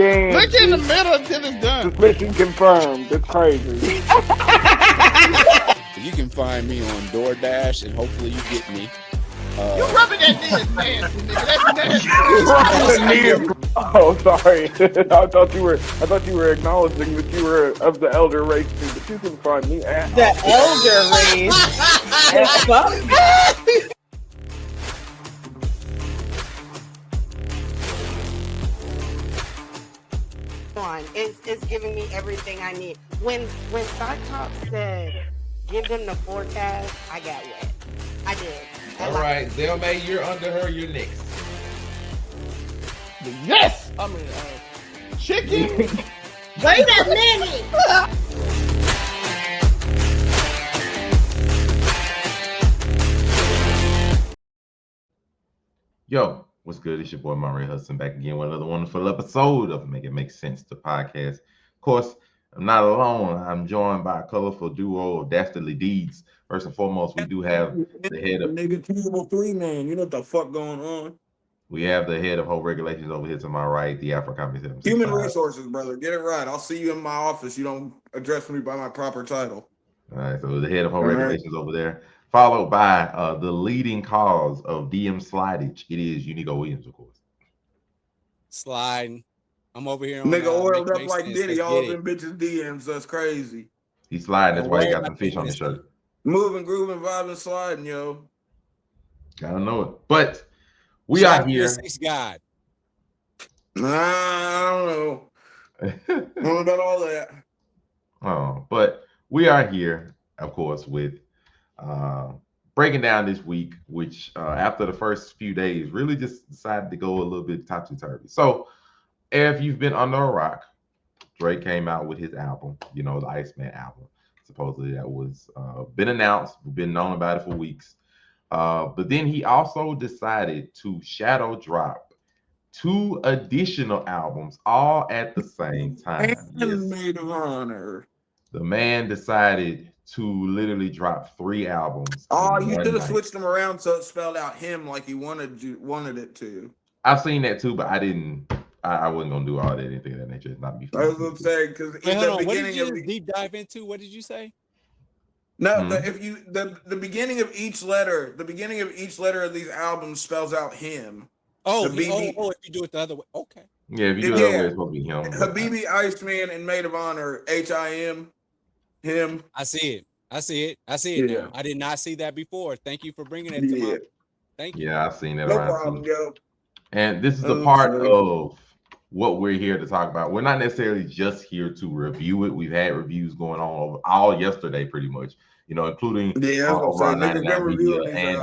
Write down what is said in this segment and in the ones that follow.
Damn. Look in the middle until it's done. Suspicion confirmed. That's crazy. You can find me on DoorDash, and hopefully you get me. You rubbing that knee is nasty, nigga. That's nasty. Oh, sorry. I thought you were acknowledging that you were of the elder race too, but you can find me at The elder race. It's giving me everything I need. When Cyclops said, "Give them the forecast," I got wet. I did. All right, Zelmay, you're under her. You're next. Yes. I mean, chicken. Wait a minute. Yo, what's good? It's your boy Murray Hudson back again with another wonderful episode of Make It Make Sense, the podcast. Of course, I'm not alone. I'm joined by a colorful duo of dastardly deeds. First and foremost, we do have the head of Nigga 3-man. You know what the fuck going on? We have the head of whole regulations over here to my right, the Afro-Comics. Human resources, brother. Get it right. I'll see you in my office. You don't address me by my proper title. All right, so the head of home regulations over there, followed by the leading cause of DM slidage. It is Unigo Williams, of course. Sliding. I'm over here. Nigga oiled up like Diddy. All of them bitches DMs. That's crazy. He's sliding. That's why he got some fish on his shirt. Moving, grooving, vibing, sliding, yo. Gotta know it. But we are here. God. Nah, I don't know. I don't know about all that. Oh, but we are here, of course, with breaking down this week, which after the first few days really just decided to go a little bit topsy-turvy. So if you've been under a rock, Drake came out with his album, the Iceman album. Supposedly that was been announced, we've been known about it for weeks. But then he also decided to shadow drop 2 additional albums all at the same time. And Maid of Honor. The man decided to literally drop 3 albums. Oh, you should have switched them around so it spelled out him like he wanted it to. I've seen that too, but I didn't. I wasn't gonna do all that, anything of that nature. It's not me. I was gonna say because in the beginning of deep dive into, what did you say? No, the beginning of each letter, of these albums spells out him. If you do it the other way, okay. Yeah, if you do it the other way, it's supposed to be him. Habibi, Iceman, and Maid of Honor, HIM, him. I see it. Yeah. Now. I did not see that before. Thank you for bringing it to my. Thank you. Yeah, I've seen that. No problem, yo. And this is the part of what we're here to talk about. We're not necessarily just here to review it. We've had reviews going on all yesterday, pretty much. Including over on 99 Media and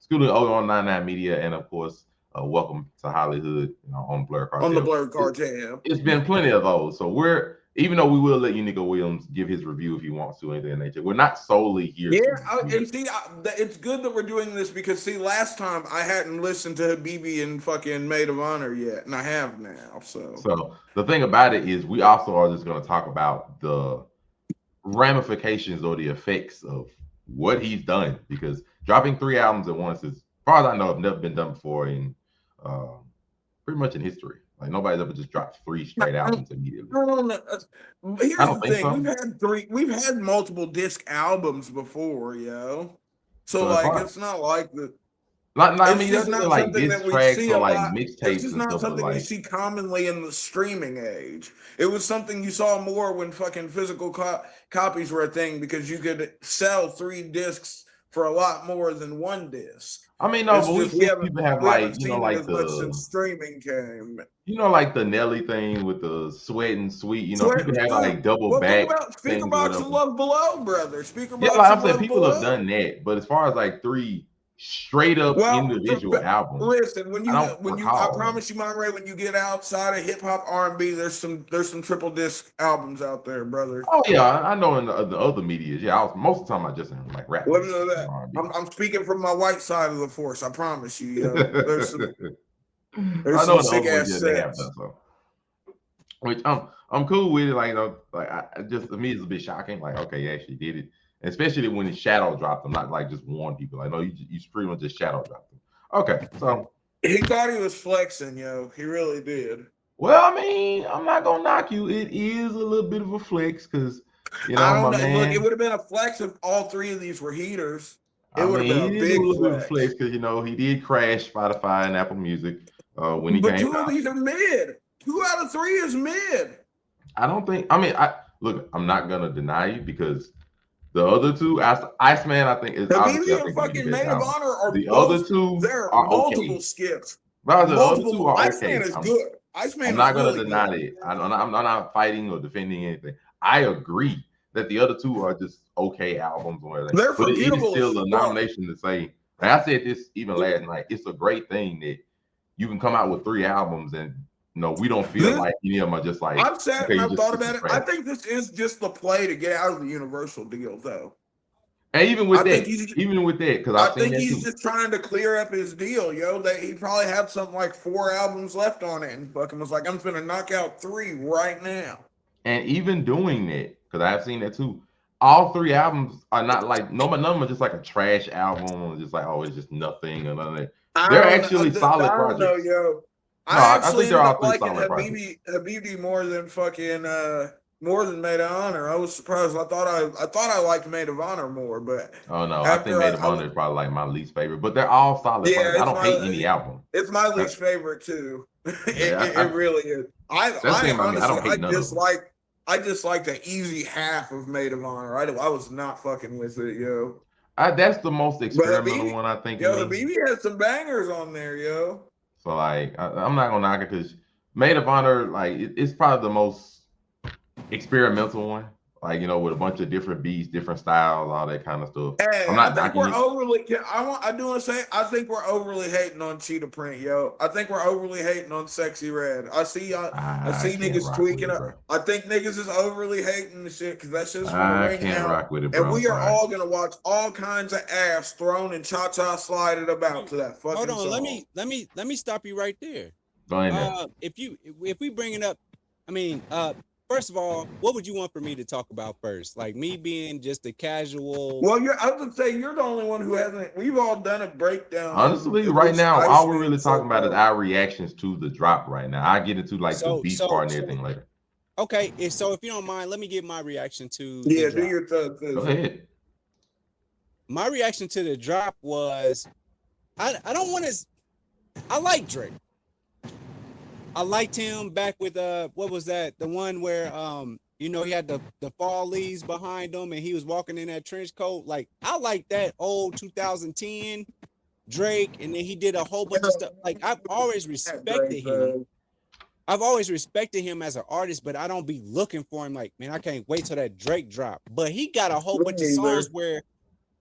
including over on 99 Media, and of course, welcome to Hollywood on Blur Cartel. On the Blur Cartel. It's been plenty of those. So even though we will let Unigo Williams give his review if he wants to, anything of that nature, we're not solely here. And see, it's good that we're doing this because see, last time I hadn't listened to Habibi and fucking Maid of Honor yet, and I have now. So the thing about it is, we also are just going to talk about the ramifications or the effects of what he's done, because dropping 3 albums at once, as far as I know, have never been done before in pretty much in history. Like nobody's ever just dropped 3 straight albums immediately. Here's the thing: we've had multiple disc albums before, yo. So like, it's not like the. I mean, it's not like diss tracks or like mixtapes. It's not something you see commonly in the streaming age. It was something you saw more when fucking physical copies were a thing, because you could sell 3 discs for a lot more than 1 disc. I mean, no, but people have like, like the streaming came. Like the Nelly thing with the Sweat and Sweet. People have like double back. Speakerbox and Love Below, brother. Speakerbox. Yeah, like I'm saying, people have done that, but as far as like 3 straight up individual albums. Listen, I promise you, Monterey, when you get outside of hip hop R&B, there's some triple disc albums out there, brother. Oh yeah, I know in the other medias. Yeah, most of the time I just in like rap. I'm speaking from my white side of the force. I promise you. There's some sick ass sets. Which I'm cool with it. Like I just, to me it's a bit shocking. Like, okay, you actually did it. Especially when it shadow dropped them, not like just warn people. Like, no, you pretty much just shadow dropped them. Okay, so he thought he was flexing, yo. He really did. Well, I mean, I'm not gonna knock you. It is a little bit of a flex because I don't my know. Look, it man. would have been a flex if all three of these were heaters. It I would have mean, been he a did do a big little bit of a flex. flex because he did crash Spotify and Apple Music when he But came two of out. these are mid. 2 out of 3 is mid. I don't think. I mean, look. I'm not gonna deny you because the other two, Iceman, I think is obviously I Habibi and think gonna be the fucking best Maid of album. Honor are The other both. two There are are multiple okay. skips. But the other two Multiple. are Iceman okay. is good. Iceman I'm is not gonna really deny good. it. I'm not fighting or defending anything. I agree that the other two are just okay albums or whatever. They're But it is forgettable as still a fuck. nomination to say. Like I said this even last night. It's a great thing that you can come out with 3 albums and we don't feel like any of them are just like. I've sat okay, and I've thought it's about it. trash. I think this is just the play to get out of the Universal deal, though. And even with I that, because I think he's just trying to clear up his deal, yo. That he probably had something like 4 albums left on it, and fucking was like, "I'm gonna knock out 3 right now." And even doing that, because I've seen that too. All 3 albums are not like none of them are just like a trash album, just like it's just nothing or none of that. They're actually solid projects. I don't know, yo. I think they're all 3 solid projects. Habibi more than fucking more than Maid of Honor. I was surprised. I thought I liked Maid of Honor more, but oh no, I think Maid of Honor is probably like my least favorite. But they're all solid projects. I don't hate any album. It's my least favorite too. It really is. I dislike the easy half of Maid of Honor. I was not fucking with it, yo. That's the most experimental one, I think. Yo, Habibi has some bangers on there, yo. So like, I'm not gonna knock it because Maid of Honor, like, it's probably the most experimental one. Like, with a bunch of different beats, different styles, all that kind of stuff. Hey, I'm not I think knocking we're overly. I think we're overly hating on Cheetah Print, yo. I think we're overly hating on Sexy Red. I see niggas tweaking up. I think niggas is overly hating the shit because that's just I can't rock with it, bro. And we are all gonna watch all kinds of ass thrown and cha-cha slided about to that fucking Hold on, song. let me stop you right there. Go ahead. If we bring it up, I mean, first of all, what would you want for me to talk about first? Like me being just a casual. Well, I was gonna say you're the only one who hasn't. We've all done a breakdown. Honestly, right now, all we're really talking about is our reactions to the drop. Right now, I get into like the beat part and everything later. Okay, so if you don't mind, let me give my reaction to. Yeah, do your thug. Go ahead. My reaction to the drop was, I don't want to. I like Drake. I liked him back with what was that? The one where he had the fall leaves behind him and he was walking in that trench coat. Like, I like that old 2010 Drake, and then he did a whole bunch of stuff. Like, I've always respected him. I've always respected him as an artist, but I don't be looking for him like, man, I can't wait till that Drake drop. But he got a whole bunch of songs where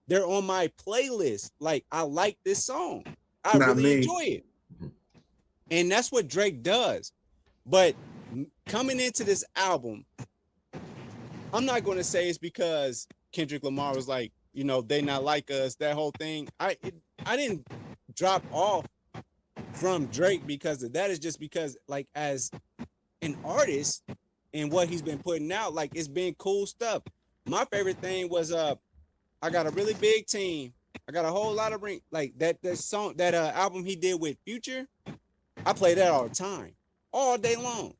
they're on my playlist. Like, I like this song. I really enjoy it. And that's what Drake does. But coming into this album, I'm not going to say it's because Kendrick Lamar was like, they not like us, that whole thing. I didn't drop off from Drake because of that. Is just because, like, as an artist and what he's been putting out, like, it's been cool stuff. My favorite thing was I got a really big team. I got a whole lot of like that song, that album he did with Future. I play that all the time, all day long.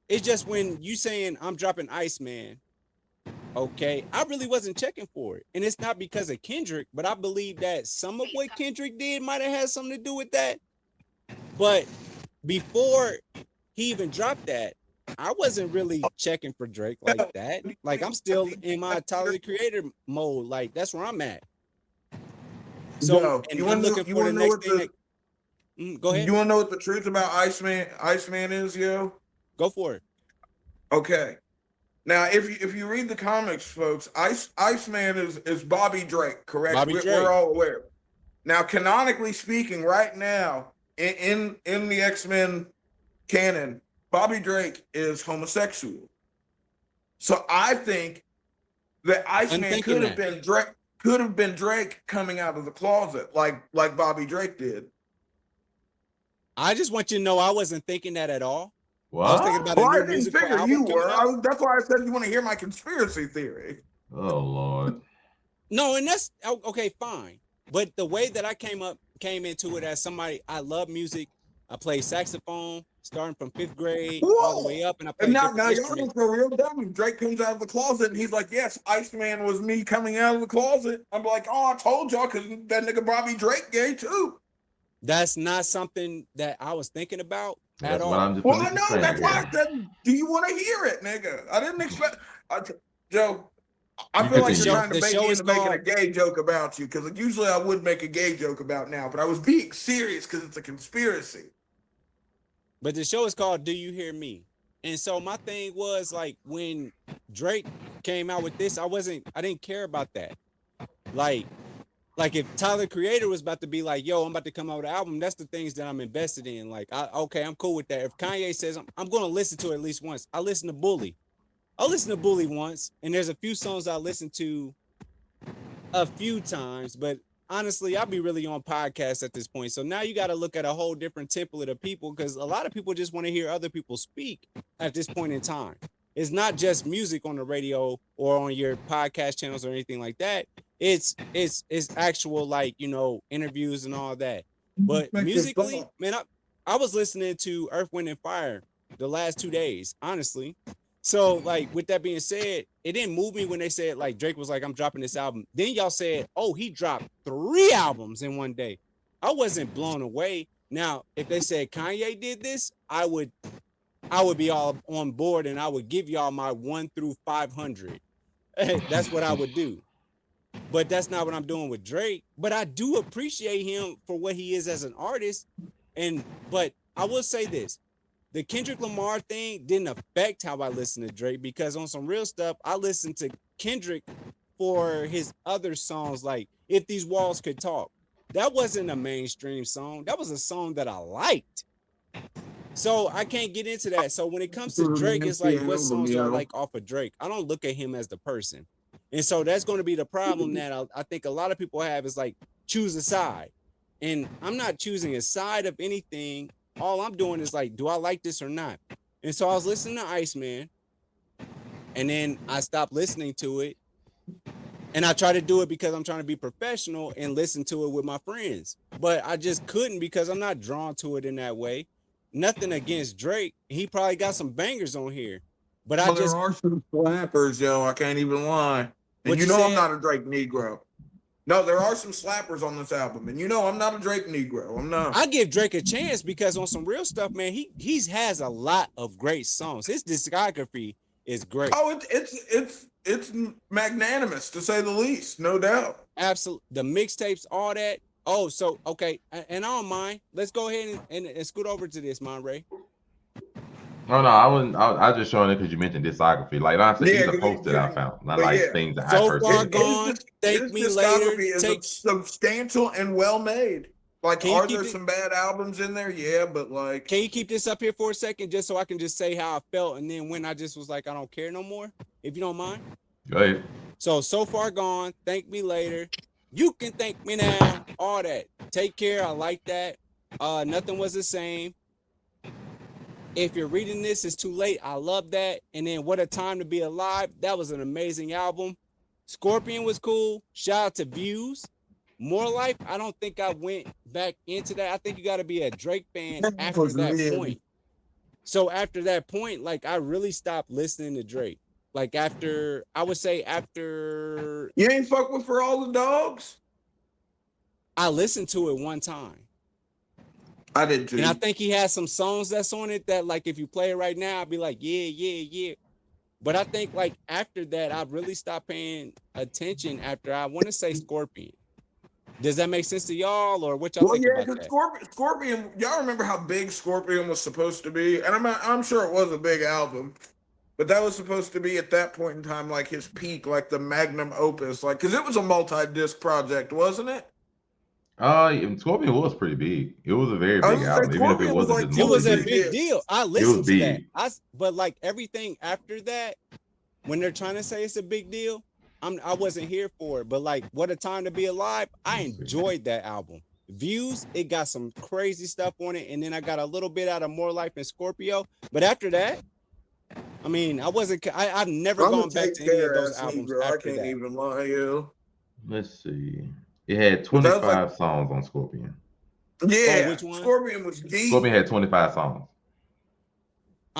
It's just when you saying I'm dropping Iceman, okay, I really wasn't checking for it. And it's not because of Kendrick, but I believe that some of what Kendrick did might have had something to do with that. But before he even dropped that, I wasn't really checking for Drake like that. Like, I'm still in my Tyler the Creator mode. Like, that's where I'm at. So, and I'm looking for the next thing. Go ahead. You want to know what the truth about Iceman is, yo? Go for it. Okay. Now, if you read the comics, folks, Iceman is Bobby Drake, correct? We're all aware. Now, canonically speaking, right now in the X-Men canon, Bobby Drake is homosexual. So I think that Iceman could have been Drake coming out of the closet like Bobby Drake did. I just want you to know I wasn't thinking that at all. What? I was thinking about I didn't figure you were. That's why I said you want to hear my conspiracy theory. Oh Lord. No, and that's okay, fine. But the way that I came into it as somebody, I love music. I play saxophone. starting from 5th grade all the Whoa. way up, and I And played now different y'all instruments. look for real dumb. Drake comes out of the closet and he's like, "Yes, Iceman was me coming out of the closet." I'm like, "Oh, I told y'all because that nigga Bobby Drake gay too." That's not something that I was thinking about at That's all. what I'm just, Well, I just know saying. that's why Yeah. I said, "Do you want to hear it, nigga?" I didn't expect. Joe, I You feel like continue. you're trying to The bait show me is into making a called gay joke about you because usually I would make a gay joke about now, but I was being serious because it's a conspiracy. But the show is called Do You Hear Me? And so my thing was like when Drake came out with this, I didn't care about that. Like if Tyler Creator was about to be like, yo, I'm about to come out with an album, that's the things that I'm invested in. Like, okay, I'm cool with that. If Kanye says I'm going to listen to it at least once, I listen to Bully. I listened to Bully once, and there's a few songs I listened to a few times, but honestly, I'll be really on podcasts at this point. So now you got to look at a whole different template of people because a lot of people just want to hear other people speak at this point in time. It's not just music on the radio or on your podcast channels or anything like that. It's actual like, you know, interviews and all that. But musically, man, I was listening to Earth, Wind, and Fire the last 2 days, honestly. So, like, with that being said, it didn't move me when they said, like, Drake was like, I'm dropping this album. Then y'all said, oh, he dropped 3 albums in one day. I wasn't blown away. Now, if they said Kanye did this, I would be all on board and I would give y'all my 1 through 500. That's what I would do. But that's not what I'm doing with Drake. But I do appreciate him for what he is as an artist. But I will say this. The Kendrick Lamar thing didn't affect how I listen to Drake because on some real stuff, I listened to Kendrick for his other songs like If These Walls Could Talk. That wasn't a mainstream song. That was a song that I liked. So I can't get into that. So when it comes to Drake, it's like, what songs do I like off of Drake? I don't look at him as the person. And so that's going to be the problem that I think a lot of people have is like, choose a side. And I'm not choosing a side of anything. All I'm doing is like, do I like this or not? And so I was listening to Iceman, and then I stopped listening to it. And I try to do it because I'm trying to be professional and listen to it with my friends. But I just couldn't because I'm not drawn to it in that way. Nothing against Drake. He probably got some bangers on here. But there are some slappers, yo. I can't even lie. And you know I'm not a Drake Negro. No, there are some slappers on this album, and you know I'm not a Drake Negro. I'm not. I give Drake a chance because on some real stuff, man, he has a lot of great songs. His discography is great. Oh, it's magnanimous to say the least, no doubt. Absolutely, the mixtapes, all that. Oh, so okay, and I don't mind. Let's go ahead and scoot over to this, Monray. No, I wasn't. I was just showing it because you mentioned discography. Like I said, these are posts that I found, not like things that I personally. So far gone. Thank me later. Is substantial and well made. Like, are there some bad albums in there? Yeah, but like, can you keep this up here for a second, just so I can just say how I felt, and then when I just was like, I don't care no more, if you don't mind. Go ahead. So far gone. Thank me later. You can thank me now. All that. Take care. I like that. Nothing was the same. If you're reading this, it's too late. I love that. And then What a Time to Be Alive. That was an amazing album. Scorpion was cool. Shout out to Views. More Life. I don't think I went back into that. I think you got to be a Drake fan after that point. So after that point, like I really stopped listening to Drake. Like I would say after. You ain't fuck with For All the Dogs? I listened to it one time. I did too. And I think he has some songs that's on it that like if you play it right now, I'd be like, yeah. But I think like after that, I really stopped paying attention after I want to say Scorpion. Does that make sense to y'all or what y'all think about that? Scorpion, y'all remember how big Scorpion was supposed to be? And I'm sure it was a big album, but that was supposed to be at that point in time like his peak, like the magnum opus, like because it was a multi-disc project, wasn't it? Scorpion was pretty big. It was a very big album, even if it wasn't. It was a big deal. I listened to that. But like everything after that, when they're trying to say it's a big deal, I wasn't here for it. But like What a Time to Be Alive, I enjoyed that album. Views, it got some crazy stuff on it, and then I got a little bit out of More Life and Scorpio. But after that, I mean, I've never gone back to any of those albums. I can't even lie, you. Let's see. It had 25 songs on Scorpion. Yeah, which one? Scorpion was deep. Scorpion had 25 songs.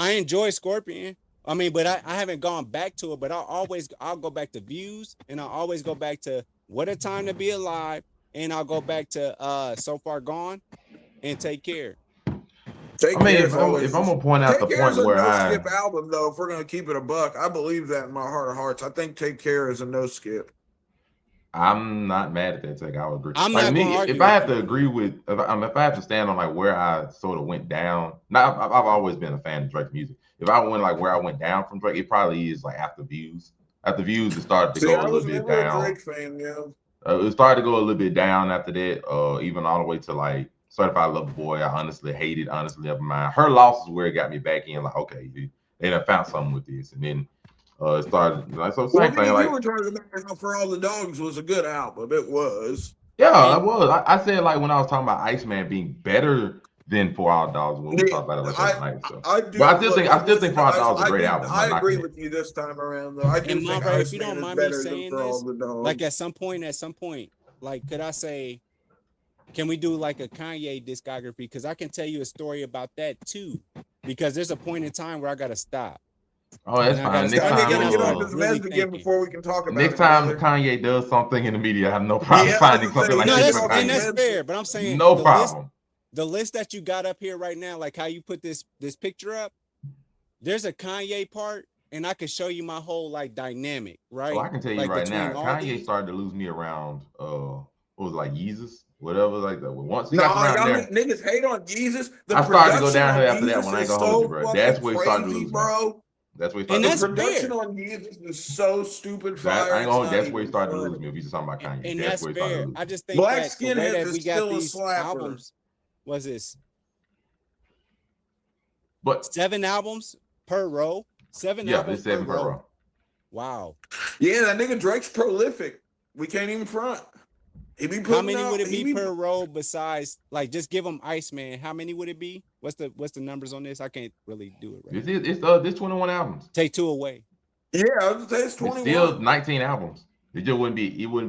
I enjoy Scorpion. I mean, but I haven't gone back to it. But I'll go back to Views, and I'll always go back to What a Time to Be Alive, and I'll go back to So Far Gone and Take Care. Take I mean, Care if is I'm, always if I'm gonna point out the Take Care is point a where no I, skip album though. If we're gonna keep it a buck, I believe that in my heart of hearts. I think Take Care is a no skip. I'm not mad at that take. I would agree. I'm Like not me, gonna argue if I with have you to on agree with, if I have to stand on like where I sort of went down. Now, I've always been a fan of Drake's music. If I went like where I went down from Drake, it probably is like after Views. After Views, it started to See, go a I little was bit never a down. Drake fan, yo. It started to go a little bit down after that, even all the way to like Certified Lover Boy. I honestly hated, honestly, never mind. Her loss is where it got me back in. Like, okay, they done found something with this, and then it started. Like, so Well, same thing. Like, you were talking about how For All the Dogs was a good album. It was. yeah, it was. I said like when I was talking about Iceman being better than For All Dogs when we Yeah, talked about it like that night. So, I do. but I still look, think I'm with For All you. Dogs is a great album. I I'm not agree knocking it. with you this time around, though. I do And think Monverde, if you Iceman don't is mind me better than saying For All this, the Dogs. like at some point, like could I say, can we do like a Kanye discography? Because I can tell you a story about that too. Because there's a point in time where I gotta stop. Oh, that's And I gotta fine. Next start- Kanye time, then I gotta get off start his really meds again thinking. before we can talk about next it. time brother. Kanye does something in the media, I have no problem Yeah, I finding was gonna something say, like No, yeah, this. that's for and that's Kanye. fair. But I'm saying No the problem. the list that you got up here right now, like how you put this picture up, there's a Kanye part, and I could show you my whole like dynamic, right? Well, I can tell you like right now, between all Kanye these. started to lose me around what was it, like Yeezus, whatever, like that. Once he No, got around y'all there, niggas hate on Jesus. The I started to go production downhill on after that one. Jesus I ain't is gonna hold you, so bro. That's fucking where he started to crazy, lose me. bro. That's where he And started to The that's lose me. production fair. on Jesus is so stupid That, fire. I ain't it's gonna, not that's where he even started to funny. lose me. If you're just talking about Kanye, And that's that's where he started to fair. lose me. I just think Black that the way Skinheads that is we got still a these slapper. albums was this But 7 albums per row. 7 yeah, albums it's 7 per row. row. Wow. Yeah, that nigga Drake's prolific. We can't even front. He be putting How many out, would it he be per row besides like just give them Iceman? How many would it be? What's the numbers on this? I can't really do it right. It's 21 albums. Take 2 away. Yeah, I was gonna say it's It's 21. still 19 albums. It just wouldn't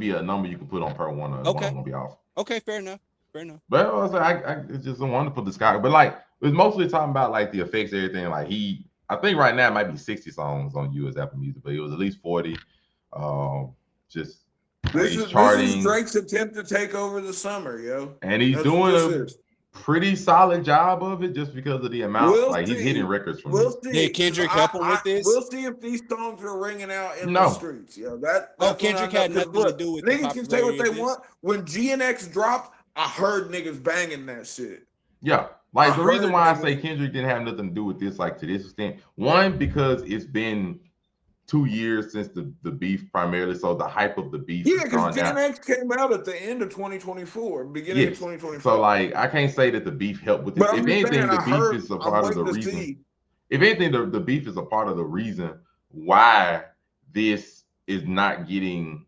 be a number you could put on per one. One of them gonna be off. Okay, fair enough. Fair enough. But I was like, it's just a wonderful discography. But like, it's mostly talking about like the effects, everything. Like I think right now it might be 60 songs on US Apple Music, but it was at least 40. Just This he's is charting, Drake's attempt to take over the summer, yo. and he's That's what doing this a is. pretty solid job of it, just because of the amount. We'll like he's see. hitting records from We'll this. see. Did Kendrick help him with this? We'll see if these songs are ringing out in No. the streets. Yo, that's Kendrick had nothing to do with the niggas can say what popularity they of this. want. When GNX dropped, I heard niggas banging that shit. Yeah. Like I the reason heard why I niggas- say Kendrick didn't have nothing to do with this, like to this extent, one, because it's been 2 years since the beef primarily, so the hype of the beef Yeah, has gone because down. GNX came out at the end of 2024, beginning of Yes. 2024. So like I can't say that the beef helped with this. but I'm If just anything, saying, the I beef heard, is a I'm part of the waiting to reason. see. If anything, the beef is a part of the reason why this is getting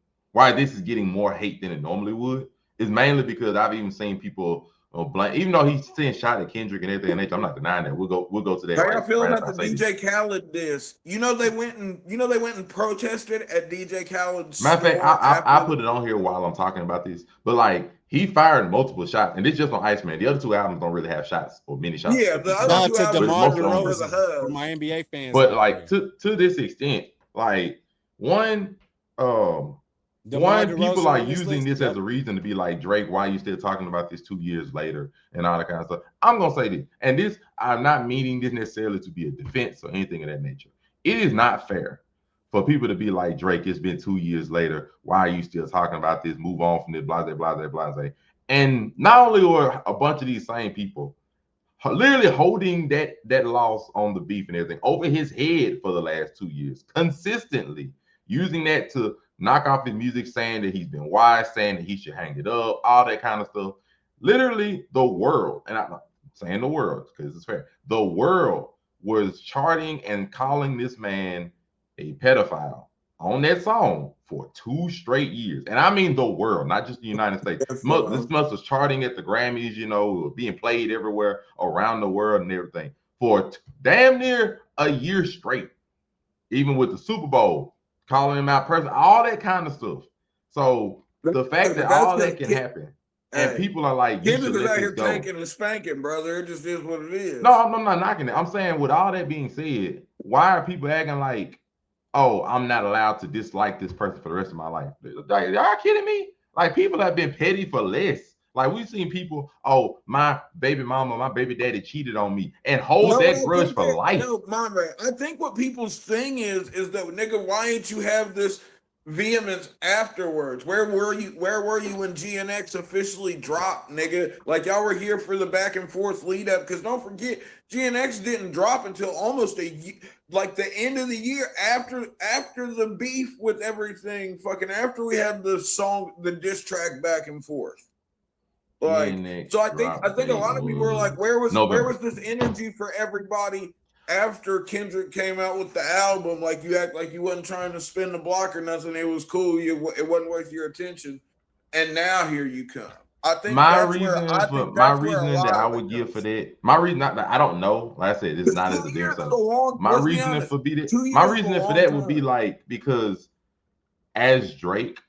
more hate than it normally would. Is mainly because I've even seen people blame, even though he's saying shot at Kendrick and everything. And I'm not denying that. We'll go to that. How right, y'all feeling right about after I the say DJ Khaled diss? You know they went and protested at DJ Khaled's Matter of store fact, I after put it on here while I'm talking about this. But like he fired multiple shots, and this just on Iceman. The other 2 albums don't really have shots or many shots. Yeah, the Shout other out 2 to albums DeMar most were of them for the DeRozan for hub. my NBA fans. But out like there. to this extent, like one DeMar people DeRozan are on this using list? this as a reason to be like, Drake, why are you still talking about this 2 years later and all that kind of stuff. I'm gonna say this, and this, I'm not meaning this necessarily to be a defense or anything of that nature. It is not fair for people to be like, Drake, it's been 2 years later, why are you still talking about this? Move on from this, blase, blase, blase. And not only were a bunch of these same people literally holding that loss on the beef and everything over his head for the last 2 years, consistently using that to knock off his music, saying that he's been wise, saying that he should hang it up, all that kind of stuff. Literally, the world, and I'm not saying the world because it's fair, the world was charting and calling this man a pedophile on that song for 2 straight years. And I mean the world, not just the United States. This must was charting at the Grammys, being played everywhere around the world and everything for damn near a year straight. Even with the Super Bowl, calling him out, person, all that kind of stuff. So the fact that all that can happen. and Hey, people are like, you should Kendrick is let out this here go. taking and spanking, brother. It just is what it is. No, I'm not knocking it. I'm saying, with all that being said, why are people acting like, oh, I'm not allowed to dislike this person for the rest of my life? Like, y'all kidding me? Like, people have been petty for less. Like, we've seen people, oh, my baby mama, my baby daddy cheated on me, and hold No, that I grudge think for that life. no, my man. I think what people's thing is that nigga, why didn't you have this vehemence afterwards? Where were you? Where were you when GNX officially dropped, nigga? Like y'all were here for the back and forth lead up. Because don't forget, GNX didn't drop until almost like the end of the year after the beef with everything. Fucking after we had the song, the diss track back and forth. Like, GNX so I drop think a date lot of people were like, where was November. this energy for everybody after Kendrick came out with the album? Like, you act like you wasn't trying to spin the block or nothing. It was cool. It wasn't worth your attention. And now here you come. I think My that's where reasoning I for think my that's where a reasoning that lot I of would it give for comes. that, my reason, not that I don't know. Like I said, it's not as a 2 damn years is subject. a long. My Let's be reasoning honest. for be that, 2 years my is a reasoning for long that would be time. like, because as Drake,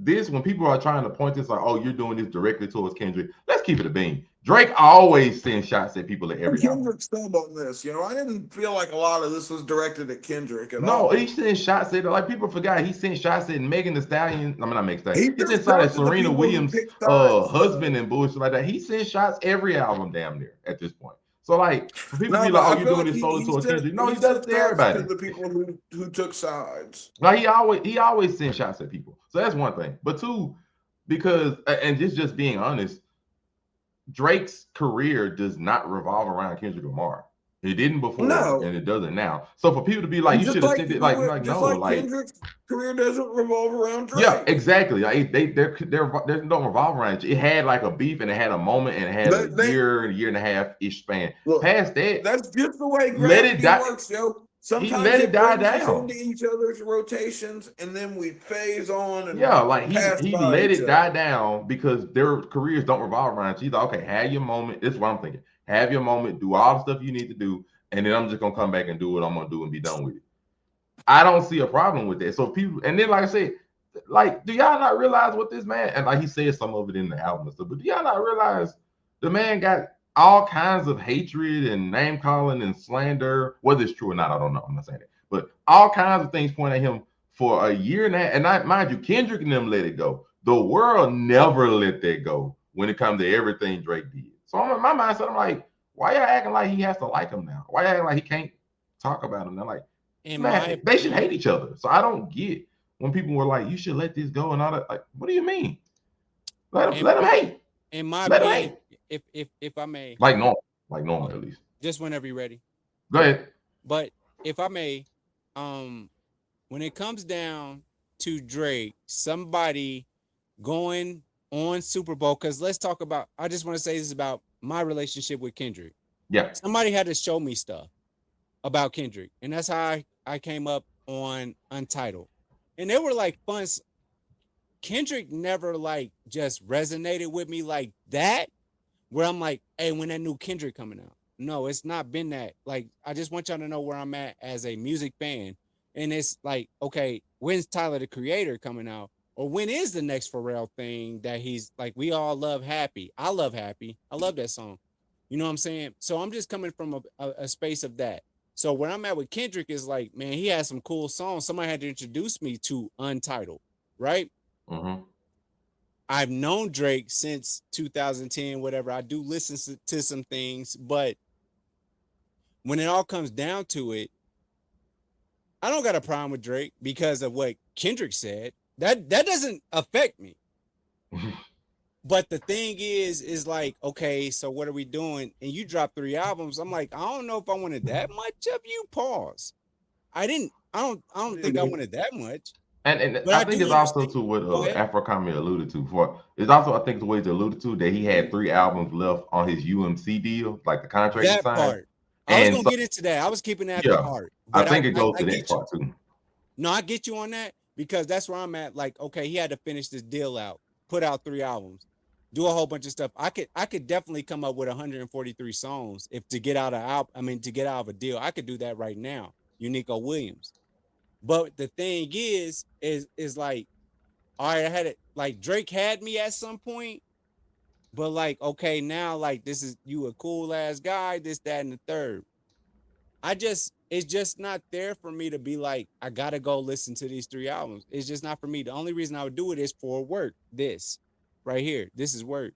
this when people are trying to point this like, oh, you're doing this directly towards Kendrick. Let's keep it a bean. Drake always sends shots at people at every album. Kendrick stubbed on this. You know, I didn't feel like a lot of this was directed at Kendrick at No, all. he sent shots at, like, people forgot, he sent shots at Megan Thee Stallion. I mean, not Megan Thee Stallion. He sent shots at Serena Williams' husband and bullshit like that. He sent shots every album damn near at this point. So like, for people to be like, oh, you're doing this solely towards Kendrick. No, he does it to everybody. To the people who took sides. Like, he always sends shots at people. So that's one thing. But two, because, and just being honest, Drake's career does not revolve around Kendrick Lamar. It didn't before, and it doesn't now. So for people to be like, you should have sent it, like no, like Kendrick's career doesn't revolve around Drake. yeah, exactly. Like they don't revolve around it. It had like a beef, and it had a moment, and it had a year and a half ish span. Look, past that, that's just the way gravity works, yo. Sometimes he let it die down into each other's rotations, and then we phase on. And yeah, like he let it die down because their careers don't revolve around it. He's like, okay, have your moment. This is what I'm thinking. Have your moment. Do all the stuff you need to do, and then I'm just gonna come back and do what I'm gonna do and be done with it. I don't see a problem with that. So people, and then like I said, like, do y'all not realize what this man, and like he said some of it in the album and stuff, but do y'all not realize the man got all kinds of hatred and name calling and slander? Whether it's true or not, I don't know. I'm not saying that, but all kinds of things point at him for a year and a half. And I, mind you, Kendrick and them let it go. The world never let that go when it comes to everything Drake did. So I'm in my mindset, I'm like, why y'all acting like he has to like him now? Why y'all acting like he can't talk about him now? Like, man, they should hate each other. So I don't get when people were like, you should let this go and all that. Like, what do you mean? Let them hate. In my opinion, if I may, like normal at least. Just whenever you're ready. Go ahead. But if I may, when it comes down to Drake, somebody going on Super Bowl, because let's talk about, I just want to say this about my relationship with Kendrick. Yeah. Somebody had to show me stuff about Kendrick, and that's how I came up on Untitled. And they were like fun. Kendrick never like just resonated with me like that, where I'm like, hey, when that new Kendrick coming out? No, it's not been that. Like, I just want y'all to know where I'm at as a music fan. And it's like, okay, when's Tyler the Creator coming out? Or when is the next Pharrell thing that he's like, we all love Happy. I love Happy. I love that song. You know what I'm saying? So I'm just coming from a space of that. So where I'm at with Kendrick is like, man, he has some cool songs. Somebody had to introduce me to Untitled, right? Mm-hmm. I've known Drake since 2010, whatever. I do listen to some things, but when it all comes down to it, I don't got a problem with Drake because of what Kendrick said. That doesn't affect me. But the thing is like, okay, so what are we doing? And you dropped 3 albums. I'm like, I don't know if I wanted that much of you. Pause. I don't think I wanted that much. And I think it's also to what Afro Kami alluded to. It's also, I think, the way he alluded to that he had 3 albums left on his UMC deal, like the contract he signed. Part. I was gonna get into that. I was keeping that at the heart. I think it goes to that part too. No, I get you on that because that's where I'm at. Like, okay, he had to finish this deal out, put out 3 albums, do a whole bunch of stuff. I could definitely come up with 143 songs to get out of a deal. I could do that right now. Unico Williams. But the thing is like, all right, I had it like Drake had me at some point, but like, okay, now like this is you a cool ass guy, this, that, and the third. It's just not there for me to be like, I gotta go listen to these 3 albums. It's just not for me. The only reason I would do it is for work. This right here, this is work.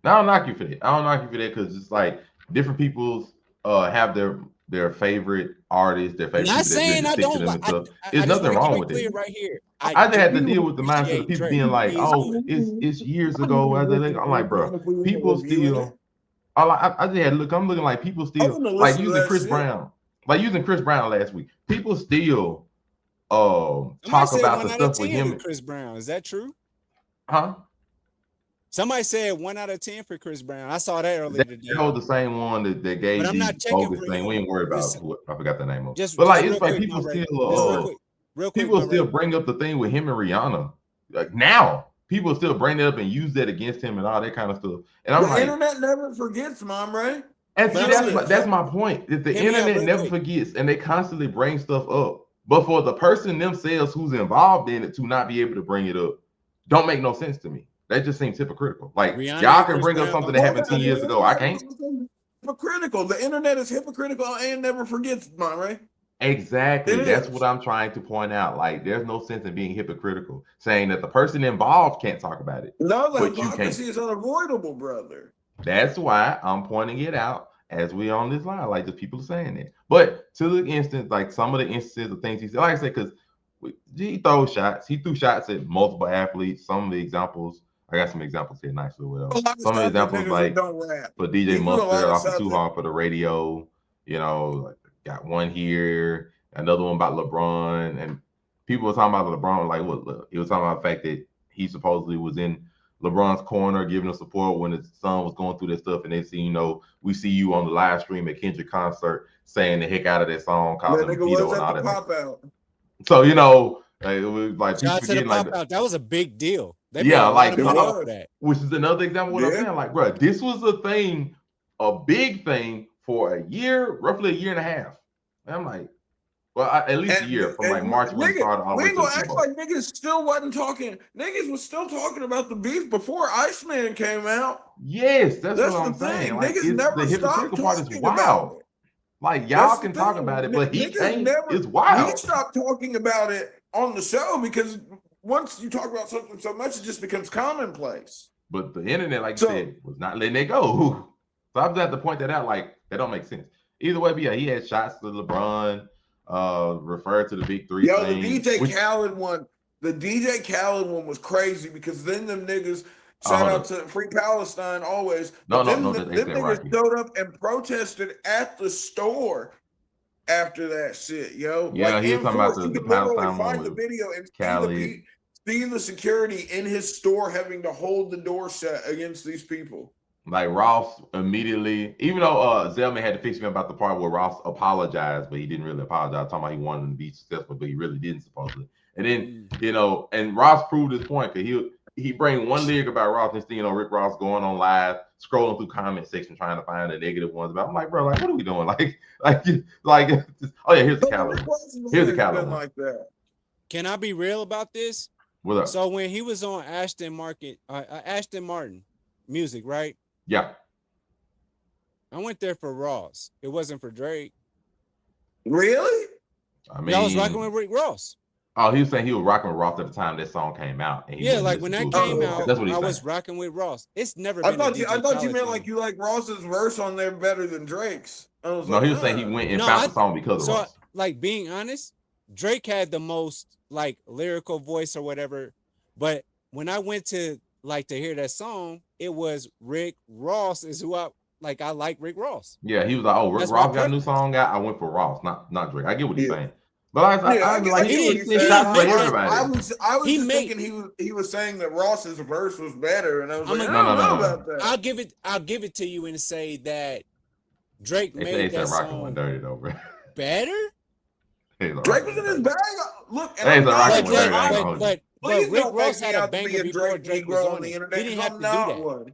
I don't knock you for that. I don't knock you for that because it's like different people's have their favorite artists, their favorite Not people that saying really I stick to don't them like. and stuff. I There's just nothing want to wrong keep with it clear it. right here. I just had to do deal with the mindset of appreciate people Drake. being like, He is "Oh, cool. it's years ago." I'm like, bro, people still. I just had to look. I'm looking like people I still wanna like listen to using that Chris shit. Brown, like using Chris Brown last week. People still Somebody talk said about 1 the out of stuff with 10 him, with Chris Brown. Is that true? huh? Somebody said 1 out of 10 for Chris Brown. I saw that earlier today. That was the same one that But gave I'm the not checking bogus for thing. We you. ain't worried about Just, what I forgot the name of. just But like real it's like quick, people my Ray. still Just real quick, people my still Ray. bring up the thing with him and Rihanna. Like now, people still bring it up and use that against him and all that kind of stuff. And I'm The like, internet never forgets, Mom Ray. and But see, I'm saying, that's my point. That the hear me out internet real never quick. forgets, and they constantly bring stuff up. But for the person themselves who's involved in it to not be able to bring it up, don't make no sense to me. That just seems hypocritical. Like Rihanna y'all and can Chris bring up Brown something don't that talk happened 10 about years it. ago. I can't. Hypocritical. The internet is hypocritical and never forgets, Mom Ray. Exactly. It That's is. what I'm trying to point out. Like, there's no sense in being hypocritical, saying that the person involved can't talk about it, No, the but you hypocrisy can't. is unavoidable, brother. That's why I'm pointing it out as we on this line. Like, the people are saying that. But to the instance, like some of the instances of things he said, like I said, because he throws shots. He threw shots at multiple athletes. Some of the examples, I got some examples here nicely, A whatever. lot of Some of the shots at examples, niggas that like don't rap. for He DJ threw a lot Mustard of off the shots Too at- Hard for the radio, you know, like, got one here, another one about LeBron, and people were talking about LeBron, like what he was talking about the fact that he supposedly was in LeBron's corner giving him support when his son was going through that stuff, and they see, you know, we see you on the live stream at Kendrick concert saying the heck out of that song, That calling him nigga pedo was and at all the that. pop out. So, you know, like, it was like people Shout out to the forgetting, pop like, out. That was a big deal. They yeah, made a like, lot of money it off was. of that. which is another example of what I'm Yeah. saying. Like, bro, this was a thing, a big thing for a year, roughly a year and a half. And I'm like, well, at least a year from like March when it started all the we way ain't to the gonna Super act Bowl. like niggas still wasn't talking. Niggas was still talking about the beef before Iceman came out. Yes, that's That's what the I'm saying. thing. Like, Niggas it's never the stopped hypocritical part is talking about wild. it. Like, y'all That's the can talk thing. about it, but he Niggas can't. never. It's We wild. stopped talking about it on the show because once you talk about something so much, it just becomes commonplace. But the internet, like So- you said, was not letting it go. So I just have to point that out. Like, that don't make sense. Either way, but yeah, he had shots to LeBron, referred to the big three Yo, thing. the DJ Khaled one. The DJ Khaled one was crazy because then them niggas. Shout hold out up. to Free Palestine always. No, But no, them that's niggas Rocky. showed up and protested at the store after that shit, yo. Yeah, like he was in talking about force. You the can literally Palestine one find the with video and Khaled. see the security in his store having to hold the door shut against these people. Like Ross immediately, even though Zelman had to fix me about the part where Ross apologized, but he didn't really apologize, talking about he wanted him to be successful, but he really didn't supposedly. And then, you know, and Ross proved his point because he bring one lyric about Ross and you know Rick Ross going on live, scrolling through comment section trying to find the negative ones about. I'm like, bro, like what are we doing? Like oh yeah, here's the Khaled one. Here's the Khaled one. Like that. Can I be real about this? What up? So when he was on Ashton Martin music, right? Yeah. I went there for Ross. It wasn't for Drake. Really? I mean, I was rocking with Rick Ross. Oh, he was saying he was rocking with Ross at the time that song came out. And Yeah, like when that came out, that's what he's I saying. was rocking with Ross. It's never I been. thought you Khaled meant thing. like you like Ross's verse on there better than Drake's. I was No, like, he was saying he went and No, found the song because of Ross. Like being honest, Drake had the most like lyrical voice or whatever. But when I went to like to hear that song, it was Rick Ross is who I like Rick Ross. Yeah, he was like, oh, Rick That's Ross my got a new preference. song out. I went for Ross, not Drake. I get what he's Yeah. saying. But I Yeah, like I he get what didn't he's saying. shots for I- everybody. I was He just made- thinking he was saying that Ross's verse was better, and I was I'm like, like, I don't know no. about that. I'll give it to you and say that Drake They made said that Rocky song went dirty though, bro. better. Drake was in his bag. Look, and Hey, I'm the not Rocky But, went dirty, I ain't but, gonna but, hold but, Please Rick don't Ross make me had a out to be banger before Drake Drake was Negro on the it. internet, He didn't 'cause have I'm to do not that. one.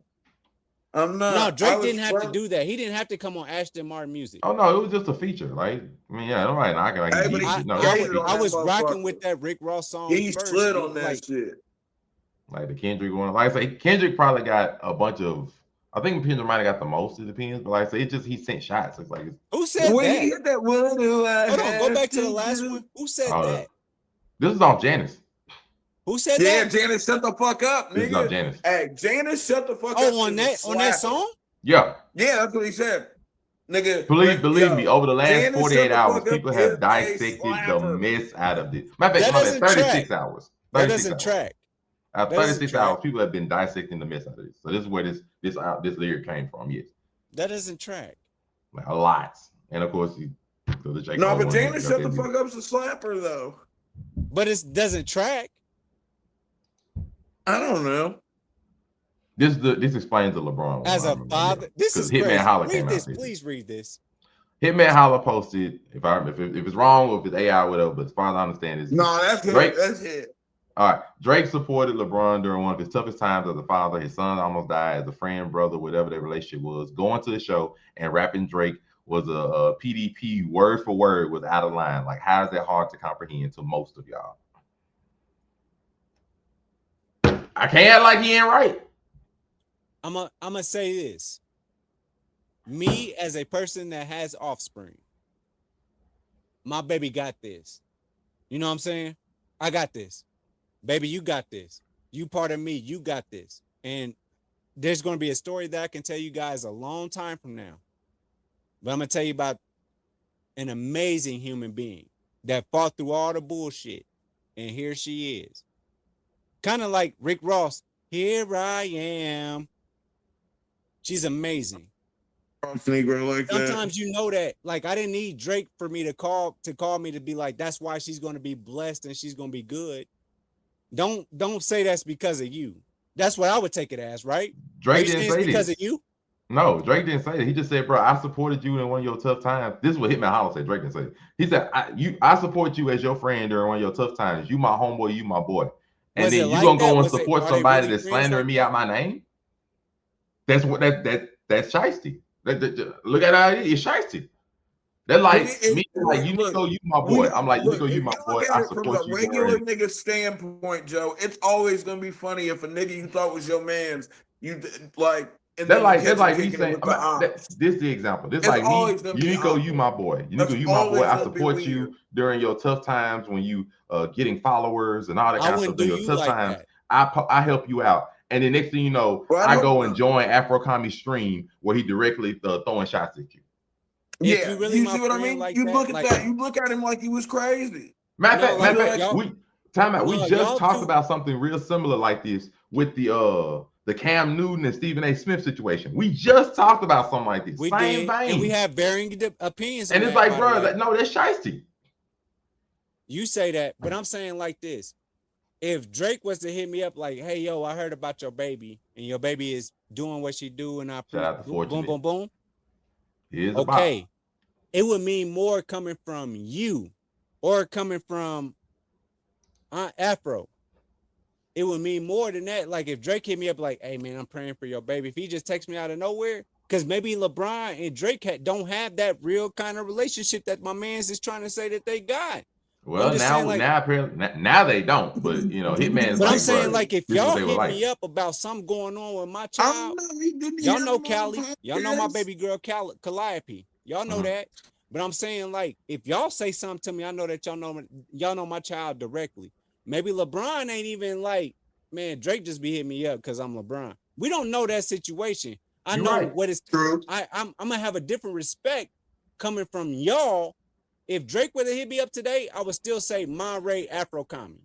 I'm not. No, I Drake was didn't have to first- do that. He didn't have to come on Ashton Martin music. Oh no, it was just a feature. Like, I mean, yeah, nobody knocking like Hey, he but did. he No, skated it was a on feature. I was that rocking motherfucker. with that Rick Ross song He first. slid on that Like, shit. Like the Kendrick one. Like I say, Kendrick probably got a bunch of. I think Kendrick might have got the most. It depends, but like I say, it just he sent shots. It's like Who said When that? he hit that, what do I Hold on, go have back to the to last do? one. Who said Hold that? up. This is off Janice. Who said Yeah, that? Janice, shut the fuck up, This is off nigga. Janice. Hey, Janice, shut the fuck up. Oh, on is a that slapper. song? Yeah. Yeah, that's what he said. Nigga, Please believe me, over the last Janice 48 shut the hours, fuck up people is have a dissected the slapper. mess out of this. Matter of That fact, my bad, doesn't 36 track. hours. That 36 doesn't hours. track. After That doesn't 36 track. hours, people have been dissecting the mess out of this. So this is where this lyric came from. Yes, That doesn't track. like a lot. And of course, the J. No, Cole but one, Janice, shut the okay, fuck up's a slapper, though. But it doesn't track. I don't know. This explains the LeBron one. As I a remember, father, this is Hitman crazy. Holla Read came this, out. please read this. Hitman Holla posted, if it's wrong or if it's AI or whatever, but as far as I understand, is No, that's Drake. it. That's it. All right, Drake supported LeBron during one of his toughest times as a father. His son almost died as a friend, brother, whatever their relationship was. Going to the show and rapping Drake was a PDP word for word was out of line. Like, how is that hard to comprehend to most of y'all? I can't act like he ain't right. I'm gonna say this. Me as a person that has offspring, my baby got this. You know what I'm saying? I got this. Baby, you got this. You part of me, you got this. And there's going to be a story that I can tell you guys a long time from now. But I'm going to tell you about an amazing human being that fought through all the bullshit. And here she is. Kind of like Rick Ross. Here I am. She's amazing. Negro like Sometimes you know that. Like, I didn't need Drake for me to call me to be like, that's why she's going to be blessed and she's going to be good. Don't say that's because of you. That's what I would take it as, right? Drake didn't say because this. of you. No, Drake didn't say that. He just said, bro, I supported you in one of your tough times. This is what Hitman Holla said. Drake didn't say it. He said, I support you as your friend during one of your tough times. You my homeboy, you my boy. And then you gonna go and support somebody that's slandering me out my name? That's what that's shiesty. Look at how it is. It's shiesty. They're like me, like you know you my boy. I'm like, you know you my boy. I support from you. a regular nigga standpoint, Joe. It's always gonna be funny if a nigga you thought was your man's, you like. They're like we saying. This is the example. This like me, Unico, you my boy. Unico, you my boy. I support you during your tough times when you getting followers and all that kind of stuff. During your tough times, I help you out. And then next thing you know, I go and join Afro Kami's stream where he directly throwing shots at you. Yeah, you really see what I mean? Like you look at that. You look at him like he was crazy. Matter of fact, we just talked about something real similar like this with the Cam Newton and Stephen A. Smith situation. We just talked about something like this. Same vein. And we have varying opinions. And it's like, bro, no, that's shiesty. You say that, but I'm saying like this. If Drake was to hit me up like, hey, yo, I heard about your baby, and your baby is doing what she do, and I boom, boom, boom. Okay. It would mean more coming from you or coming from Aunt Afro. It would mean more than that. Like if Drake hit me up like, hey, man, I'm praying for your baby. If he just texts me out of nowhere, because maybe LeBron and Drake don't have that real kind of relationship that my man's is trying to say that they got. Well, now they don't, but you know, Hitman's. But I'm saying, like, if y'all hit me up about something going on with my child, y'all know Callie, y'all know my baby girl Calliope, y'all know that. But I'm saying, like, if y'all say something to me, I know that y'all know my child directly. Maybe LeBron ain't even like, man, Drake just be hitting me up because I'm LeBron. We don't know that situation. I know what it's true. I'm gonna have a different respect coming from y'all. If Drake would have hit me up today, I would still say Monterey Afro Kami.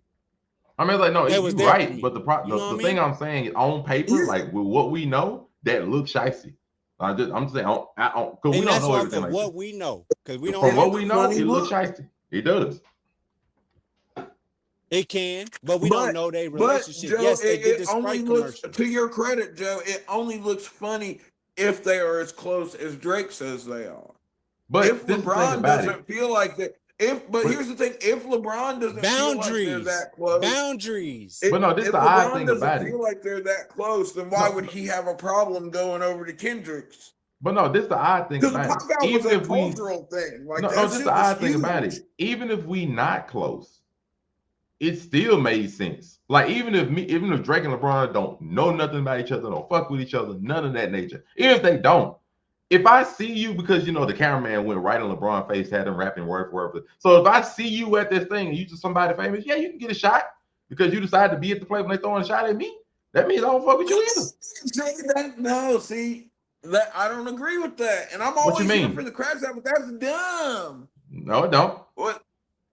I mean, like, no, you're right. But the thing I'm saying is on paper, like with what we know, that looks shicey. I'm saying, because we don't know everything. Like what we know, because we don't. From what we know, it looks shicey. It does. It can, but we don't know their relationship. Joe, yes, they did this only looks, to your credit, Joe, it only looks funny if they are as close as Drake says they are. But if LeBron doesn't feel like that, but here's the thing: if LeBron doesn't feel like they're that close, boundaries. But no, this is the odd thing about it. Feel like they're that close, then why would he have a problem going over to Kendrick's? But no, this is the odd thing about it. Even if cultural thing, like this is the odd thing about it. Even if we not close, it still made sense. Like even if Drake and LeBron don't know nothing about each other, don't fuck with each other, none of that nature. Even if they don't, if I see you, because the cameraman went right in LeBron's face, had him rapping word for word. So if I see you at this thing and you just somebody famous, yeah, you can get a shot because you decided to be at the play when they throwing a shot at me. That means I don't fuck with you either. See that I don't agree with that, and I'm What you always here mean? for the crabs out, but that's dumb. No, it don't. What?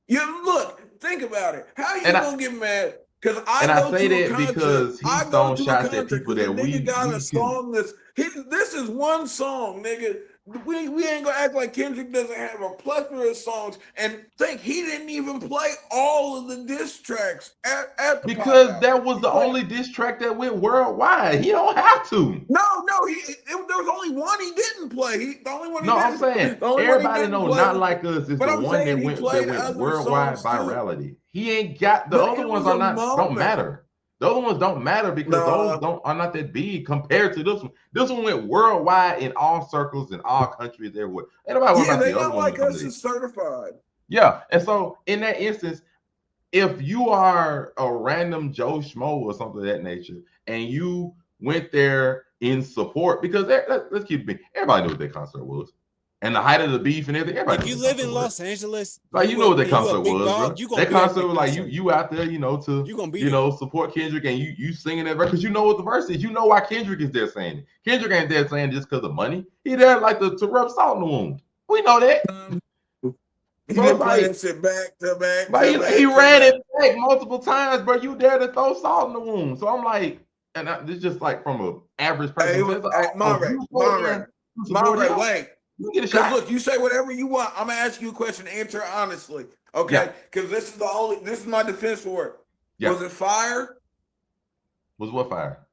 You look, think about it. How you And gonna get mad? Because And I I go say to a that concert. because I he's go throwing to a shots at concert people because that a nigga got a can. song this is one song, nigga. We ain't gonna act like Kendrick doesn't have a plethora of songs, and think he didn't even play all of the diss tracks at the pop Because out. that was the only diss track that went worldwide. He don't have to. No, there was only one he didn't play. The only one he No, didn't. I'm saying The only one he everybody didn't know play. Not Like Us is But the I'm one saying he that played went other worldwide songs too. virality. He ain't got the But other it ones was a don't moment. matter. The other ones don't matter because those are not that big compared to this one. This one went worldwide in all circles in all countries everywhere. Ain't nobody worried about They the other Not one. Like Us is certified. Yeah, and so in that instance, if you are a random Joe Schmo or something of that nature, and you went there in support, because let's keep it big. Everybody knew what that concert was, and the height of the beef and everything. Everybody If you knew live what in Los Angeles, like you know what that concert big was, dog, bro. you gonna That be at concert that was like concert. you out there, you gonna be there. support Kendrick, and you singing that verse because you know what the verse is. You know why Kendrick is there saying it. Kendrick ain't there saying just because of money. He there like to rub salt in the wound. We know that. He didn't play that shit back to back. He ran it back multiple times, bro. You dare to throw salt in the wound. So I'm like, and this just like from an average person. Monray, wait. You get a shot. Look, you say whatever you want. I'm gonna ask you a question. Answer honestly, okay? Because this is my defense for it. Yeah. Was it fire? Was what fire?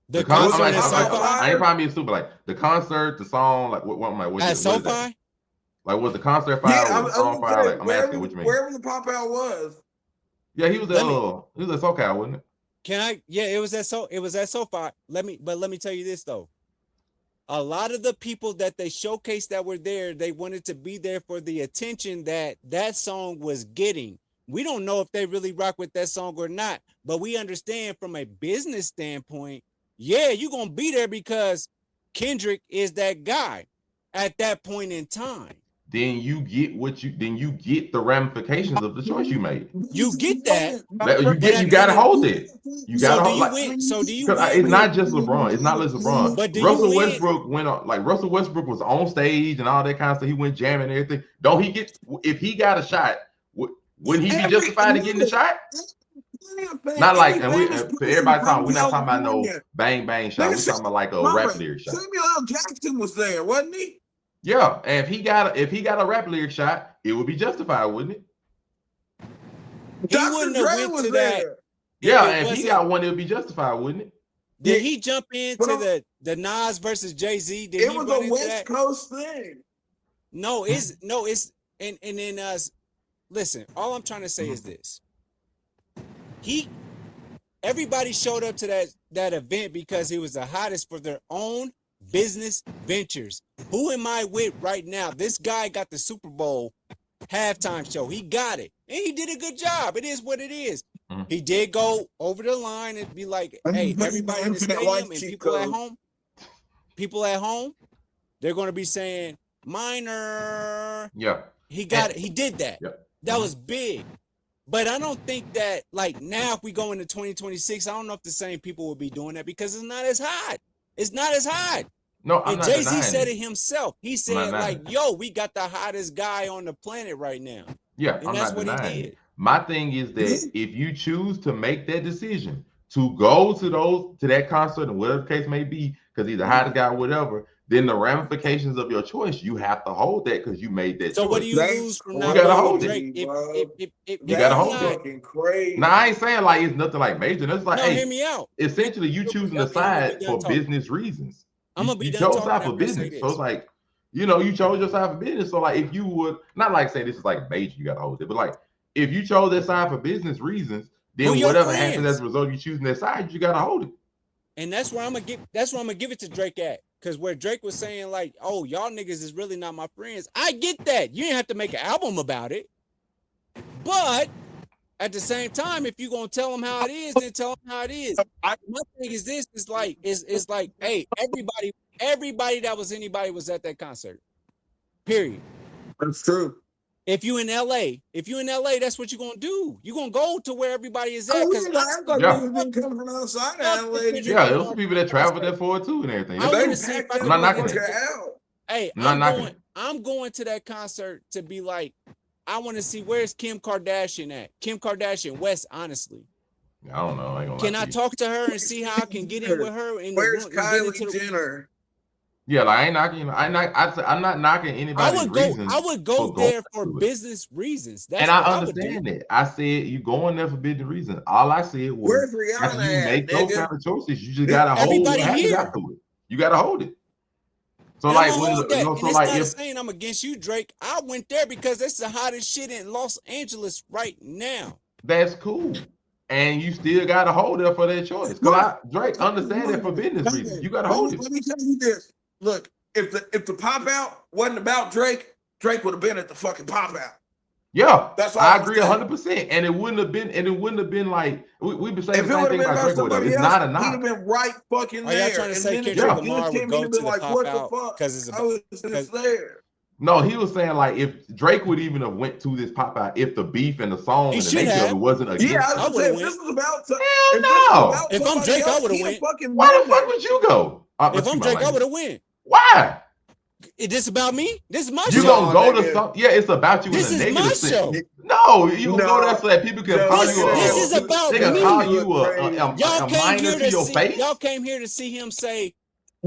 The concert I ain't probably being stupid. Like the concert, the song, like what at SoFi? Like was the concert fire? Yeah, was the song fire? Like I'm asking what you mean. Wherever the pop out was. Yeah, he was at SoCal, wasn't it? Can I? Yeah, it was at SoFi. Let me tell you this though. A lot of the people that they showcased that were there, they wanted to be there for the attention that song was getting. We don't know if they really rock with that song or not, but we understand from a business standpoint, yeah, you're gonna be there because Kendrick is that guy at that point in time. Then you get the ramifications of the choice you made. You get that. You gotta hold it. You gotta hold it. So do you win? It's not just LeBron. It's not just LeBron. But Russell Westbrook went on, like Russell Westbrook was on stage and all that kind of stuff. He went jamming and everything. Don't he get, if he got a shot, wouldn't he be justified in getting the shot? Not like, and everybody talking, we're not talking about no bang bang shot. We're talking about like a rap lyric shot. Samuel L. Jackson was there, wasn't he? Yeah, and if he got a rap lyric shot, it would be justified, wouldn't it? He wouldn't have went to that. Yeah, and if he got one, it would be justified, wouldn't it? Did he jump into the Nas versus Jay-Z? It was a West Coast thing. No, and then listen, all I'm trying to say is this. Everybody showed up to that event because he was the hottest for their own business ventures. Who am I with right now? This guy got the Super Bowl halftime show. He got it. And he did a good job. It is what it is. Mm-hmm. He did go over the line and be like, hey, everybody in the stadium and people at home, they're going to be saying, minor. Yeah. He got it. He did that. Yeah. That was big. But I don't think that, like, now if we go into 2026, I don't know if the same people will be doing that because it's not as hot. It's not as hot. No, I'm not Jay-Z said it himself. He said, like, yo, we got the hottest guy on the planet right now. Yeah, and that's what he did. My thing is that if you choose to make that decision to go to that concert and whatever the case may be, because he's the hottest guy or whatever, then the ramifications of your choice, you have to hold that because you made that choice. So what do you lose from that? You gotta hold it. You gotta hold it. Now I ain't saying like it's nothing like major. It's like, hey, hear me out. Essentially, you choosing the side for business reasons. I'm gonna be done talking. You chose side for business, so it's like, you chose your side for business. So like, if you would not like say this is like major, you gotta hold it, but like if you chose that side for business reasons, then whatever happens as a result of you choosing that side, you gotta hold it. And that's where I'm gonna give it to Drake at. Because where Drake was saying, like, oh, y'all niggas is really not my friends. I get that. You didn't have to make an album about it. But at the same time, if you're gonna tell them how it is, then tell them how it is. My thing is this: is like, hey, everybody that was anybody was at that concert. Period. That's true. If you in LA, that's what you're gonna do. You're gonna go to where everybody is at. Oh, Because yeah, I thought Yeah. niggas didn't come from outside of LA. Yeah, there was some people that traveled there for it too and everything. I They wanna see if I packed can I'm not that knocking motherfucker it. out. Hey, I'm not knocking it. I'm going to that concert to be like, I want to see where's Kim Kardashian at. Kim Kardashian West, honestly. I don't know. I ain't gonna Can lie I to you. talk to her and see how I can get in with her? In Where's the, get into Kylie the, Jenner? Yeah, like I ain't knocking. I'm not knocking I anybody's would go. reasons. I would go for going there for to it. business reasons. That's And what I I would do. understand that. I said you going there for business reasons. All I said was Where's after Rihanna you at, make those nigga? kind of choices, you just gotta hold Everybody your hands here. out to it. You gotta hold it. So And like I'm when gonna hold that. you know, And so it's like not if saying I'm against you, Drake. I went there because it's the hottest shit in Los Angeles right now. that's cool. And you still gotta hold it for that choice. Because Drake understand that for business reasons. You gotta hold it. Let me tell you this. Look, if the pop out wasn't about Drake, Drake would have been at the fucking pop out. Yeah, That's all I I'm agree saying. 100%. And it wouldn't have been like we've been saying If the it same would thing have been about about Drake or whatever. somebody It's else, not a he'd knock. have been right fucking Are there. y'all trying to And say then if Kendrick the Lamar dude would came go in and to been the like, pop what the out fuck? because it's I about? was just there. No, he was saying like if Drake would even have went to this pop out if the beef and the song He and the should nature of have. it wasn't against Yeah, I him. was I gonna say would've if this was about Hell if this no. was about If I'm somebody Drake, I else, would've he'd have went. fucking Why been the fuck there. would you go? If Excuse I'm my Drake, I language. would have went. Why? Is this about me? This is my You show. gonna go to nigga. some? Yeah, it's about you This in a is negative my sense. show. No, you gonna go there No, so that people can Joe, call This, you this a, is about they can me. call look you crazy. Y'all a came minor here to to your see. face. Y'all came here to see him say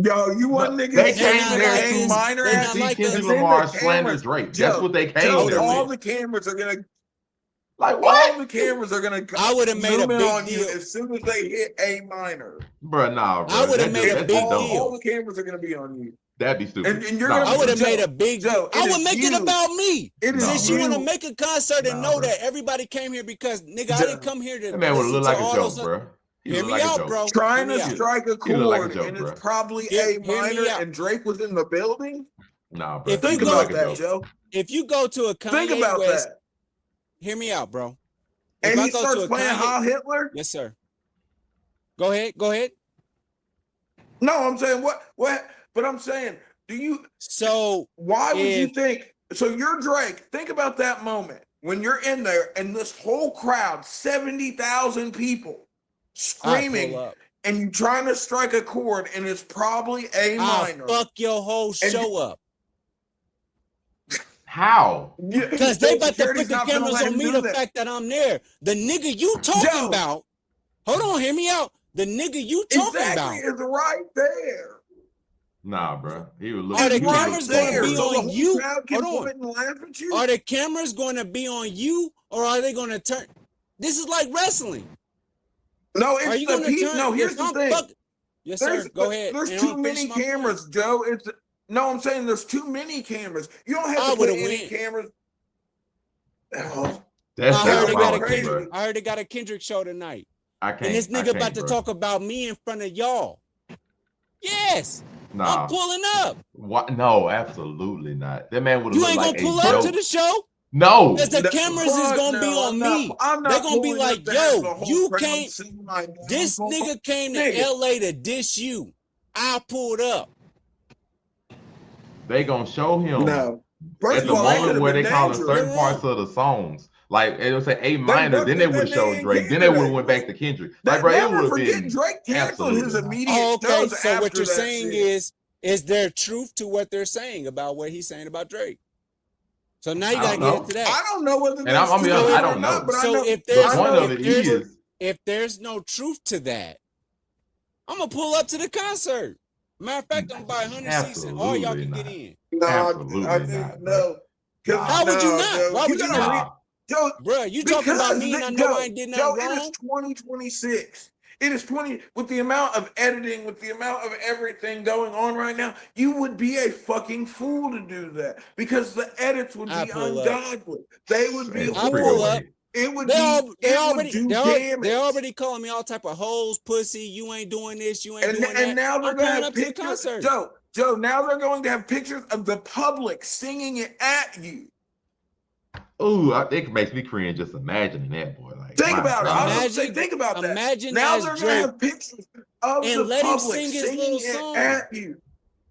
Yo, you want No, niggas they they're came not there like A us. minor They're to at not see like Kendrick us. then Lamar the slander cameras, Drake. Joe, That's what they I came would've there all with. the cameras are gonna Like what? all the cameras are gonna I would have made a zoom in big on you deal. as soon as they hit A minor. Bro, nah, I bro. would have made a That's big just dumb. deal. All the cameras are gonna be on you. That'd be stupid. And you're Nah, gonna I would have Joe, made a big deal. Joe, I it would is make it you. about me. It is Nah, Since bro. you want to you. make a concert and Nah, know bro. that everybody came here because nigga, I Joe. didn't come here to That man would listen look to like a all joke, those. bro. He Hear look me like a out, joke. bro. Hear Trying me to out. strike a He look like a chord, joke, and it's bro. probably Hear A me minor, out. and Drake was in the building. Nah, bro. If He you Think look go, like about a that, joke. Joe. if you go to a Think Kanye about West, that. hear me out, bro. And If I he go starts to a playing Kanye, Heil Hitler. yes, sir. Go ahead. Go ahead. No, I'm saying what? But I'm saying, do you? So Why would you if think? So you're Drake. Think about that moment when you're in there and this whole crowd, 70,000 people, I screaming, pull up, and you trying to strike a chord, and it's probably A I'll minor. fuck your whole show up. How? Because they about to Security's put the not gonna cameras let on him me do the that. fact that I'm there. The nigga you talking Joe. about, hold on, hear me out. The nigga you talking Exactly, about. it's right there. Nah, bro. He would look. Are the It's he would right cameras look going to there. be stupid. So the on whole you? crowd can Hold on. point and laugh at you. Are the cameras going to be on you or are they going to turn? This is like wrestling. No, Are it's you the going to people. turn? No, here's If the I'm thing. fuck, yes, sir. Go ahead. There's And too I'm many finishing my point. cameras, Joe. No, I'm saying there's too many cameras. You don't have I to put would've any went. cameras. Oh, That's I heard they got a diabolical, crazy. bro. Kendrick. I heard they got a Kendrick show tonight. I can't. And this I nigga can't, about to bro. talk about me in front of y'all. Yes. Nah. I'm pulling up. What? No, absolutely not. That man would have You looked ain't like gonna pull a up joke. to the show? No. Because the No, cameras is fuck gonna be no, on me. I'm They're not gonna be pulling like, up to have the yo, whole you crowd can't. sing my This downfall. nigga came to Nigga. LA to diss you. I pulled up. They gonna show him No. First at of the all, that could moment have where been they calling dangerous. certain parts of the songs. Like they would say A They minor, then bucked they that would have showed nigga Drake. Then in they would have Canada. went back to Kendrick. Like, bro, it Never would have forget been Drake canceled his absolutely not. immediate Oh, okay. shows So what after you're that saying shit. is there truth to what they're saying about what he's saying about Drake? So now you I gotta don't get know. into that. I don't know whether And there's I mean, truth I or don't not, know. but I So know if The there's point no, of it if there's, is, if there's no truth to that, I'm gonna pull up to the concert. Matter of fact, I'm gonna buy 100 seats and all y'all Absolutely can not. get in. no, Absolutely I not, think bro. no. 'Cause Nah. How would you no, not? Joe, Why would you gotta not? nah. Joe, Bro, you talking about me and I know I ain't did nothing Joe, it is wrong? 2026. It is 20 with the amount of editing, with the amount of everything going on right now. You would be a fucking fool to do that because the edits would I be pull up. ungodly. They would be It's I pretty pull horrible. up. away. It would They be. all, they It already, would do they damage. already calling me all type of hoes, pussy. You ain't doing this. You ain't And, doing that. and now they're I'm going to pulling have up to the pictures. concert. Joe, now they're going to have pictures of the public singing it at you. Ooh, it makes me cringe just imagining that, boy. Like, Think my about it. I was God. gonna say, think about that. Imagine Now as they're gonna Drake have pictures of and the let him public sing his singing little it song. at you.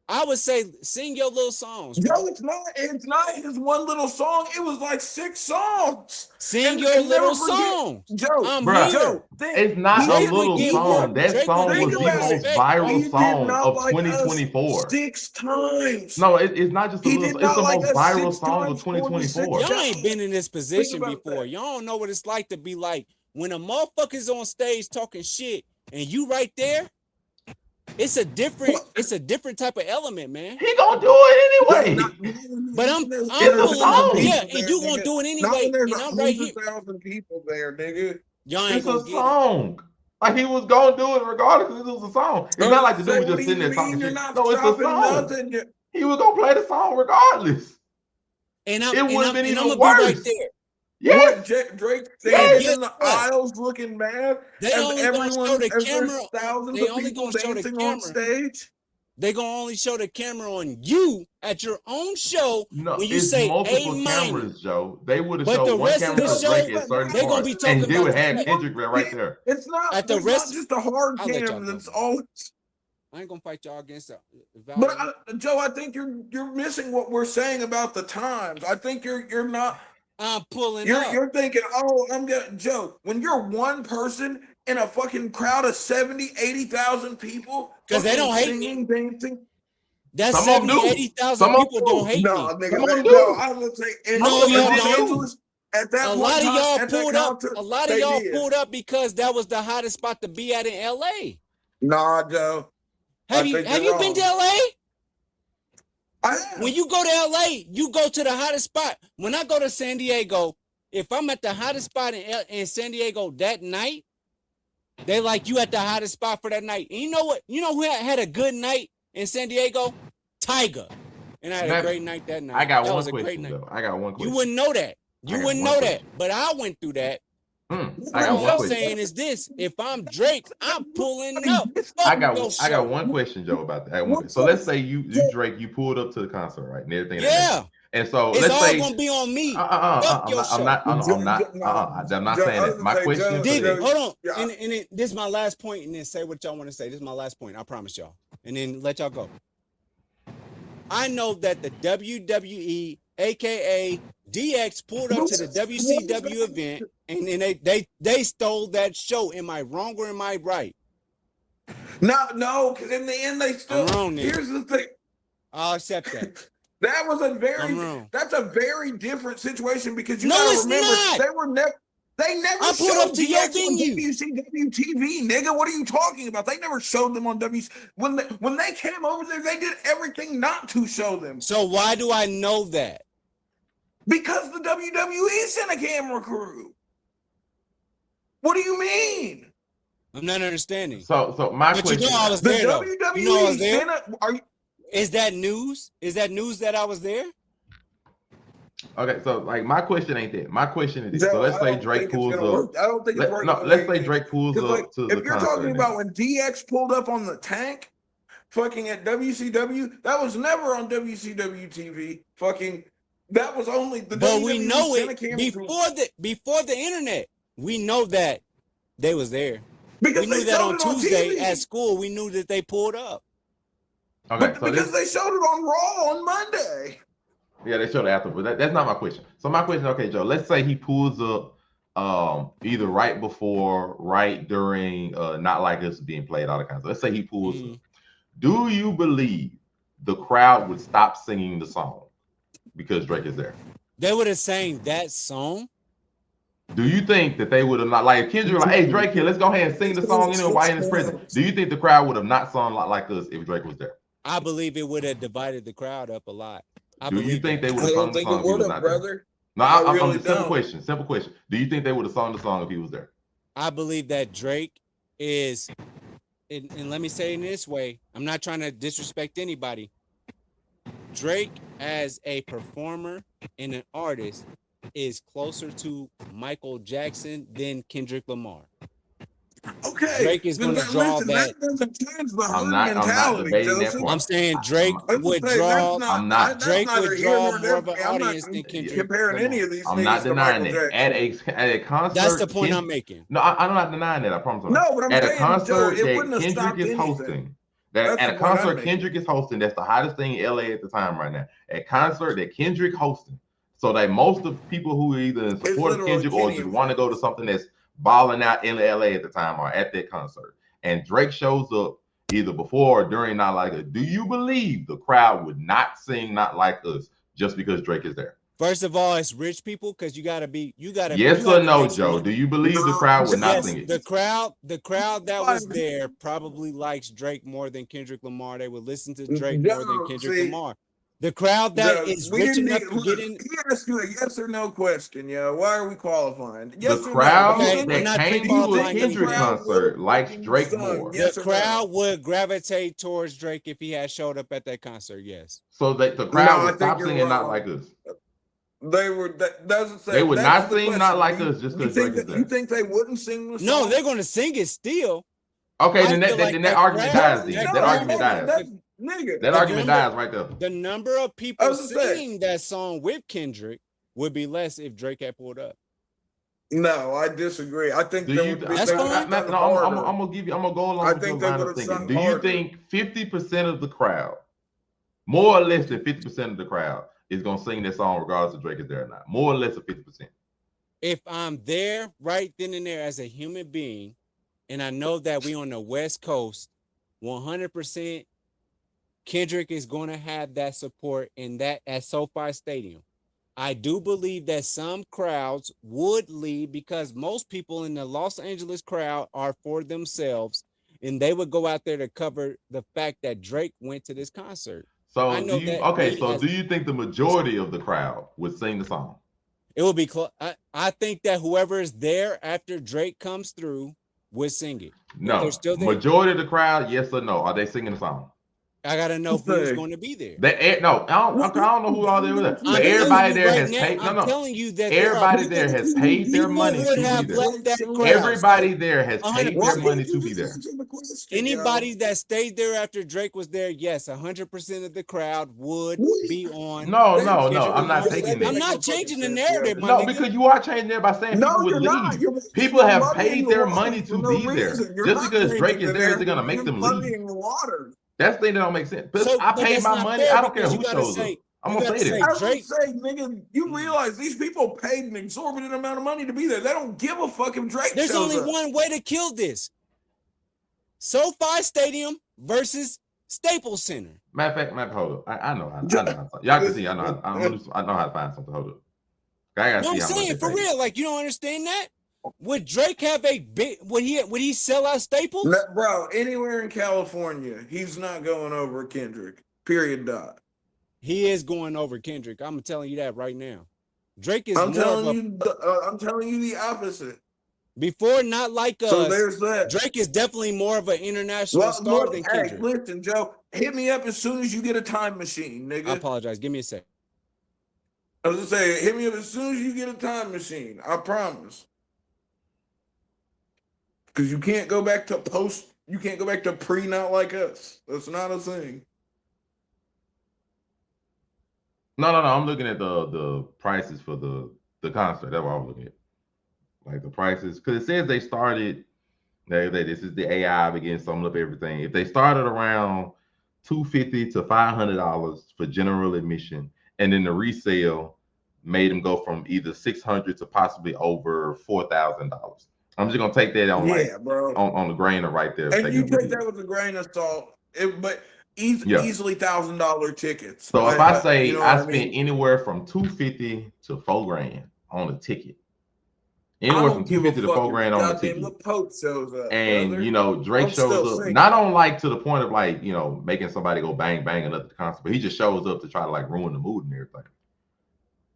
I would say sing your little songs, bro. No, it's not. It's not his one little song. It was like 6 songs. Sing your and never little forget- songs. Joe. I'm Bruh, here. Joe, think, It's not Drake a would little get song. more- That Drake song would was get the more most respect. viral he did song not of like us 2024. 6 times. No, it's not just a He little did song. It's not the like most us viral 6 song of times for the 2024. 6 Y'all ain't been in this position about before. that. Y'all don't know what it's like to be like when a motherfucker's on stage talking shit and you right there. It's a different type of element, man. He gonna do it anyway. But I'm It's a pulling song. up, yeah, and you gonna do it Not anyway, when there's and I'm right here. 100,000 people there, nigga. Y'all ain't It's a gonna get it. song. Like, he was gonna do it regardless because it was a song. It's not like the dude was just sitting there talking You're shit. not No, it's a stopping song. nothing. He was gonna play the song regardless. And It would have been I'm even gonna be right worse. there. Yes. What, Drake Yeah, standing guess in the what? aisles looking mad They as only gonna show everyone, the as camera. there's thousands They of only people gonna show the dancing on camera. stage? They gonna only show the camera on you at your own show No, when you it's say multiple A cameras, Joe. They would have But showed the one rest of camera the for show, Drake at certain they gonna parts, be talking and they would about have the- Kendrick right there. It's not. At the It's rest- not just a hard I'll let y'all cam. go. That's all. I ain't gonna fight y'all against that. But Joe, I think you're missing what we're saying about the times. I think you're not. I'm pulling up. You're thinking, oh, I'm getting Joe. When you're one person in a fucking crowd of 70, 80,000 people, 'Cause they don't hate singing, dancing. That's Some of 'em 70, do. 80,000 Some of 'em people do. don't hate No, me. nigga, Some of 'em no, do. I would say in No, Los y'all don't. Angeles at that A point lot in of time, y'all at that pulled up. concert, A lot of they y'all did. pulled up because that was the hottest spot to be at in LA. Nah, Joe. Have I you think have you're you been to wrong. LA? I have. When you go to LA, you go to the hottest spot. When I go to San Diego, if I'm at the hottest spot in San Diego that night, they like you at the hottest spot for that night. And you know what? You know who had a good night in San Diego? Tiger. And I had a great night that night. I got that one was a great question, night. though. I got one question. You wouldn't know that. You I got wouldn't one know question. that. But I went through that. I All got one I'm question. saying is this: if I'm Drake, I'm pulling up. I got Fuck your one question, Joe, about that. What's So up? let's say you Drake, you pulled up to the concert, right? And everything. Yeah, And so it's let's all say gonna be on me. I'm Fuck your show. not Joe, saying that. My question David, is, hold on. Yeah. And this is my last point, and then say what y'all want to say. This is my last point. I promise y'all. And then let y'all go. I know that the WWE, aka DX, pulled up to the WCW event, and then they stole that show. Am I wrong or am I right? No, because in the end they still. I'm wrong, then. Here's the thing. I'll accept that. That was I'm wrong. that's a very different situation because you No, gotta it's remember not. they never I pulled showed up to your DX on venue. WCW TV, nigga. What are you talking about? They never showed them on when they came over there, they did everything not to show them. So why do I know that? Because the WWE sent a camera crew. What do you mean? I'm not understanding. so my But question. you know I was The there though. WWE You know I was there. sent are you Is that news? Is that news that I was there? Okay, so like my question ain't that. My question is this. Joe, So let's I say don't Drake think it's pulls gonna up. work. I don't think it's working. Let's say Drake pulls Because, up to the if you're concert. talking about when DX pulled up on the tank, fucking at WCW, that was never on WCW TV. Fucking, that was only the. But WWE we know sent a it camera crew. before the internet. We know that they was there. Because We knew they that showed on it on Tuesday TV. at school. We knew that they pulled up. Okay, But so because they showed it on Raw on Monday. yeah, they showed it after, but that's not my question. So my question, okay, Joe, let's say he pulls up either right before, right during Not Like Us being played, all the kinds of. Let's say he pulls up. Do you believe the crowd would stop singing the song because Drake is there? They would have sang that song. Do you think that they would have not, like if Kendrick like, hey Drake here, let's go ahead and sing the song anyway while in his presence? Do you think the crowd would have not sung Like Us if Drake was there? I believe it would have divided the crowd up a lot. Do you think they would I have sung don't the think song it if he would was have, not there? brother. No, I I'm really just simple don't. question. Do you think they would have sung the song if he was there? I believe that Drake is, and let me say it in this way, I'm not trying to disrespect anybody. Drake as a performer and an artist is closer to Michael Jackson than Kendrick Lamar. Okay, Okay, Drake is then going to draw listen, that. that doesn't change the I'm herd not mentality, debating that Joseph. part. I'm saying Drake I was would saying, draw. I'm not. that's Drake neither would here draw nor more of there. an I'm not audience than Kendrick comparing any Lamar. of these I'm niggas not to denying Michael that. Jackson. At a concert, That's the point I'm making. No, I'm not denying that. I promise. I'm not. No, but I'm At a saying, Joe, concert it that wouldn't have Kendrick stopped is anything. hosting, that That's at the a point I'm concert making. Kendrick is hosting, that's the hottest thing in LA at the time right now. At concert that Kendrick hosting, so that most of people who are either in support of literally Kendrick or Kenny just and want to go to something that's balling out in LA at the time are at that concert, and Drake shows up either before or during Not Like Us. Do you believe the crowd would not sing Not Like Us just because Drake is there? First of all, it's rich people because you gotta Yes or no, Joe? Do you believe the crowd would not Yes, sing it? the crowd that was there probably likes Drake more than Kendrick Lamar. They would listen to Drake more than Kendrick Lamar. The crowd that is rich enough to get in. He asked you a yes or no question, yo. Why are we qualifying? Yes The or crowd no? Okay, I'm that not came to a pre-qualifying Kendrick anything. concert likes Drake more. Yes The or no? crowd would gravitate towards Drake if he had showed up at that concert. Yes. So that the crowd No, I would think stop you're singing Not wrong. Like Us. They were that doesn't say They would that's not the sing question. Not Like You- Us just you because think Drake is that- there. You think they wouldn't sing the song? No, they're going to sing it still. Okay, I then feel like that that argument crowd- dies. Then that that crowd- argument dies. That's, nigga. That argument dies right there. The number of I people was gonna say- singing that song with Kendrick would be less if Drake had pulled up. No, I disagree. I think Do they you? would That's they would fine. have I'm harder. gonna give you. I'm gonna go along I with think your they line of would've thinking. sung Do you harder. think 50% of the crowd, more or less than 50% of the crowd, is gonna sing this song regardless if Drake is there or not? More or less of 50%. If I'm there right then and there as a human being, and I know that we on the West Coast, 100% Kendrick is going to have that support in that at SoFi Stadium. I do believe that some crowds would leave because most people in the Los Angeles crowd are for themselves, and they would go out there to cover the fact that Drake went to this concert. So I know do you? that Okay, really so has- do you think the majority of the crowd would sing the song? It would be close. I think that whoever is there after Drake comes through would sing it. No. they're still there. Majority of the crowd, yes or no? Are they singing the song? I gotta know who's going to be there. No, I don't know who all there was. I'm But everybody telling you there right has now- paid. I'm No. telling you that Everybody there has paid their people money to would be have there. left that crowd. Everybody there has paid 100%. their money to be there. Anybody that stayed there after Drake was there, yes, 100% of the crowd would be on. No. Kendrick I'm not Lamar. taking that. I'm not changing the narrative, my No, nigga. because you are changing it by saying No, people would you're not. leave. You're People have muddying paid the their waters money for to no be there. reason. You're Just not because changing Drake the is there isn't gonna make narrative. them You're leave. muddying the waters. That's the thing that don't make sense. But So- I but paid that's my not money. fair I don't care because who you gotta shows say- up. I'm you gonna gotta say say this. I would Drake- say, nigga, you realize these people paid an exorbitant amount of money to be there. They don't give a fuck if Drake There's shows only up. one way to kill this. SoFi Stadium versus Staples Center. Matter of fact, hold up. I know how. Y'all can see. I know how to find something. Hold up. I gotta No, I'm see how much saying they for paid. real. Like, you don't understand that? Would Drake have a big? Would he sell out Staples? No, bro, anywhere in California, he's not going over Kendrick. Period. Dot. He is going over Kendrick. I'm telling you that right now. Drake is I'm more of telling a, you. I'm telling you the opposite. before Not Like Us. So there's that. Drake is definitely more of an international star than hey, Kendrick. listen, Joe. Hit me up as soon as you get a time machine, nigga. I apologize. Give me a sec. I was just saying, hit me up as soon as you get a time machine. I promise. Because you can't go back to post. You can't go back to pre Not Like Us. That's not a thing. No. I'm looking at the prices for the concert. That's what I'm looking at. Like the prices, because it says they started. This is the AI begin summing up everything. If they started around $250 to $500 for general admission, and then the resale made them go from either $600 to possibly over $4,000. I'm just gonna take that on bro. on the grain of right there. And you take that with a grain of salt. But easily $1,000 tickets. So if I say you know I what spent mean? anywhere from $250 to $4,000 on a ticket, I anywhere don't from give a $250 to fuck if $4,000 on a goddamn ticket, the Pope shows up, and brother. you know Drake I'm still shows up, singing. not on like to the point of like making somebody go bang bang another concert, but he just shows up to try to like ruin the mood and everything.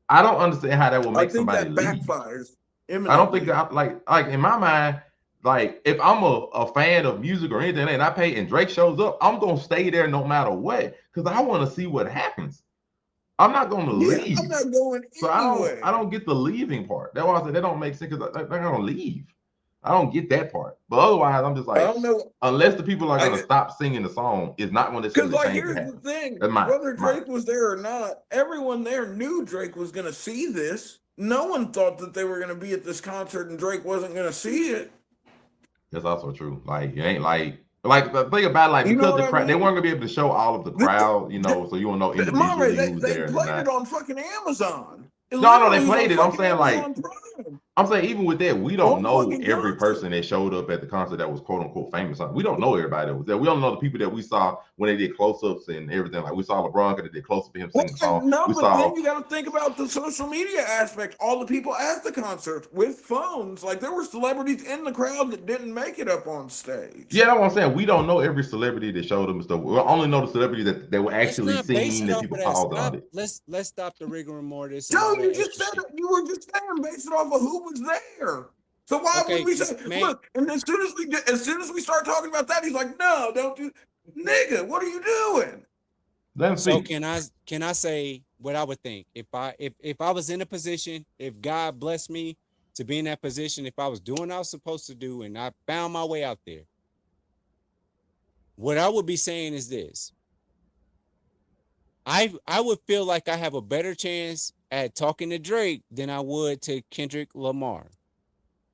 I don't understand how that will make somebody leave. Backfires. I don't think that like in my mind, like if I'm a fan of music or anything and I pay and Drake shows up, I'm gonna stay there no matter what because I want to see what happens. I'm not gonna leave. I'm not going So anywhere. I don't get the leaving part. That's why I said that don't make sense because they're gonna leave. I don't get that part. But otherwise, I'm just I like, don't know. unless the people are gonna stop singing the song, it's not going to Because, necessarily like, change here's the the happen. thing: That's whether Drake was there or not, everyone there knew Drake was going to see this. No one thought that they were going to be at this concert and Drake wasn't going to see it. That's also true. Like, it ain't like the thing about it, like You know because what the I crowd, they mean? weren't gonna be able to show all of the crowd, you know, so you don't know Mare, individually they, who's they there and played not. it on fucking Amazon. It No, I know literally they was played on it. I'm fucking saying like Amazon Prime. I'm saying even with that, we don't On know fucking every concert. person that showed up at the concert that was quote unquote famous. We don't know everybody that was there. We don't know the people that we saw when they did close-ups and everything. Like we saw LeBron because they did close-up of him singing the song. No, We but saw then you got to think about the social media aspect. All the people at the concert with phones. Like, there were celebrities in the crowd that didn't make it up on stage. yeah, that's what I'm saying. We don't know every celebrity that showed up and stuff. We only know the celebrities that were Let's actually not base seen it and off people of that. paused on Stop. it. Let's stop the rigor and mortis and Joe, all that you just extra said shit. it. You were just saying based it off of who was there. So why Okay, would we say, man. look? And as soon as we start talking about that, he's like, no, don't do, nigga. What are you doing? Let's So see. can I say what I would think if I was in a position, if God blessed me to be in that position, if I was doing what I was supposed to do and I found my way out there, what I would be saying is this. I would feel like I have a better chance at talking to Drake than I would to Kendrick Lamar.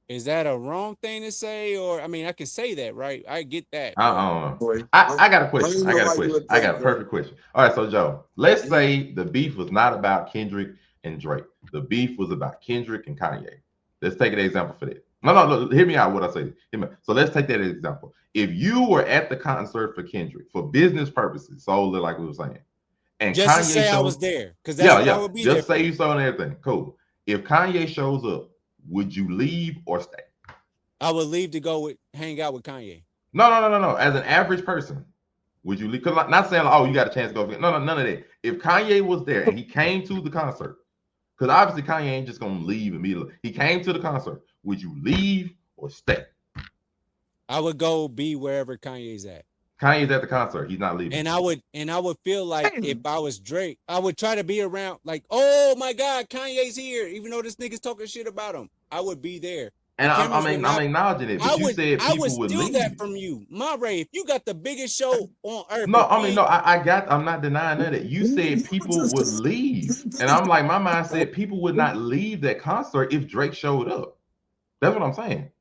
Is that a wrong thing to say? Or I mean, I can say that, right? I get that. I don't know. I got a question. I got a question. I got a perfect question. All right, so Joe, let's say the beef was not about Kendrick and Drake. The beef was about Kendrick and Kanye. Let's take an example for that. No, hear me out. What I say. So let's take that as an example. If you were at the concert for Kendrick for business purposes, solely like we were saying, and just Kanye to say I shows, was there, because that's what I would be there. Just say you saw and everything. Cool. If Kanye shows up, would you leave or stay? I would leave to hang out with Kanye. No. As an average person, would you leave? Because I'm not saying, oh, you got a chance to go. No, none of that. If Kanye was there and he came to the concert, because obviously Kanye ain't just gonna leave immediately. He came to the concert. Would you leave or stay? I would go be wherever Kanye's at. Kanye's at the concert. He's not leaving. And I would feel like if I was Drake, I would try to be around like, oh my God, Kanye's here. Even though this nigga's talking shit about him, I would be there. And I'm acknowledging it. But you said people would leave. I would steal that from you, Mare. If you got the biggest show on earth. No, I'm not denying that. You said people would leave, and I'm like, my mind said people would not leave that concert if Drake showed up. That's what I'm saying.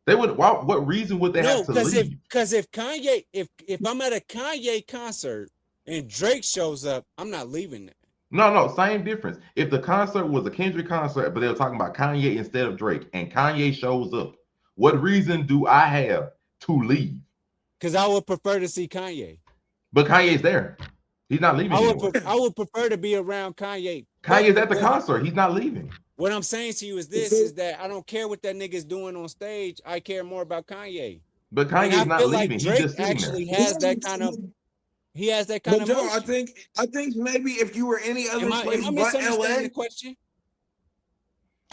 They would. What reason would they have to leave? Because if Kanye, if I'm at a Kanye concert and Drake shows up, I'm not leaving that. No, same difference. If the concert was a Kendrick concert, but they were talking about Kanye instead of Drake, and Kanye shows up, what reason do I have to leave? Because I would prefer to see Kanye. But Kanye's there. He's not leaving. I would prefer to be around Kanye. Kanye's at the concert. He's not leaving. What I'm saying to you is this: is that I don't care what that nigga's doing on stage. I care more about Kanye. But Kanye's not leaving. Like Drake He's just actually has that kind of. He has that kind of. Joe, I think maybe if you were any other place but LA, the question?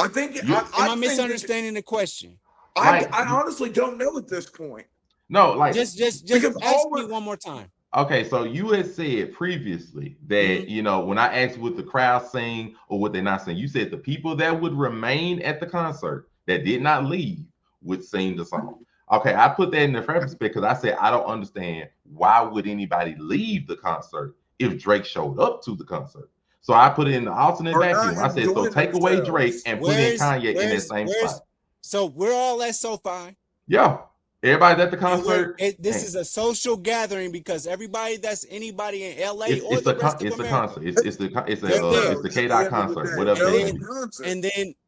I think. Am I misunderstanding the question? I honestly don't know at this point. No, like just ask me one more time. Okay, so you had said previously that when I asked would the crowd sing or would they not sing, you said the people that would remain at the concert that did not leave would sing the song. Okay, I put that in the first because I said I don't understand why would anybody leave the concert if Drake showed up to the concert. So I put it in the alternate vacuum. I said so take away Drake and put in Kanye in that same spot. So we're all at SoFi. Yeah. Everybody's at the concert. This is a social gathering because everybody that's anybody in LA it's the concert. It's the K-Dot concert. Whatever.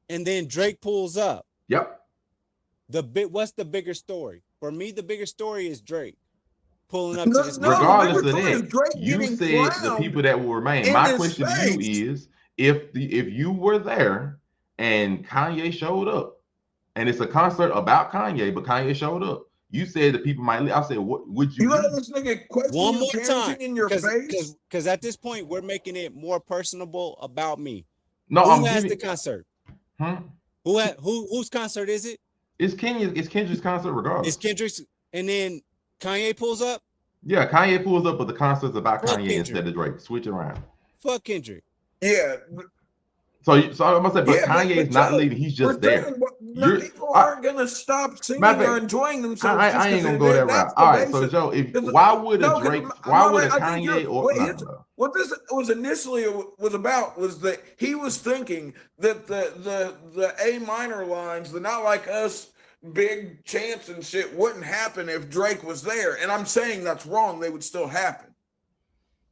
And then Drake pulls up. Yep. What's the bigger story? For me, the bigger story is Drake pulling up to this. Regardless of that, you said the people that will remain. My question to you is if you were there and Kanye showed up, and it's a concert about Kanye, but Kanye showed up. You said the people might leave. I said, what would you? You let this nigga question one more time in your face? Because at this point we're making it more personable about me. No, who has the concert? Huh? Whose concert is it? It's Kendrick's concert, regardless. It's Kendrick's, and then Kanye pulls up. Yeah, Kanye pulls up, but the concert's about Kanye instead of Drake. Switch it around. Fuck Kendrick. Yeah. So I'm gonna say, but Kanye's not leaving. He's just there. You're, people aren't gonna stop singing matter of or fact, enjoying themselves. I ain't gonna go that route. All right, so Joe, why would a Drake, why would a Kanye or what this was initially was about was that he was thinking that the A minor lines, the Not Like Us, big chants and shit wouldn't happen if Drake was there, and I'm saying that's wrong. They would still happen.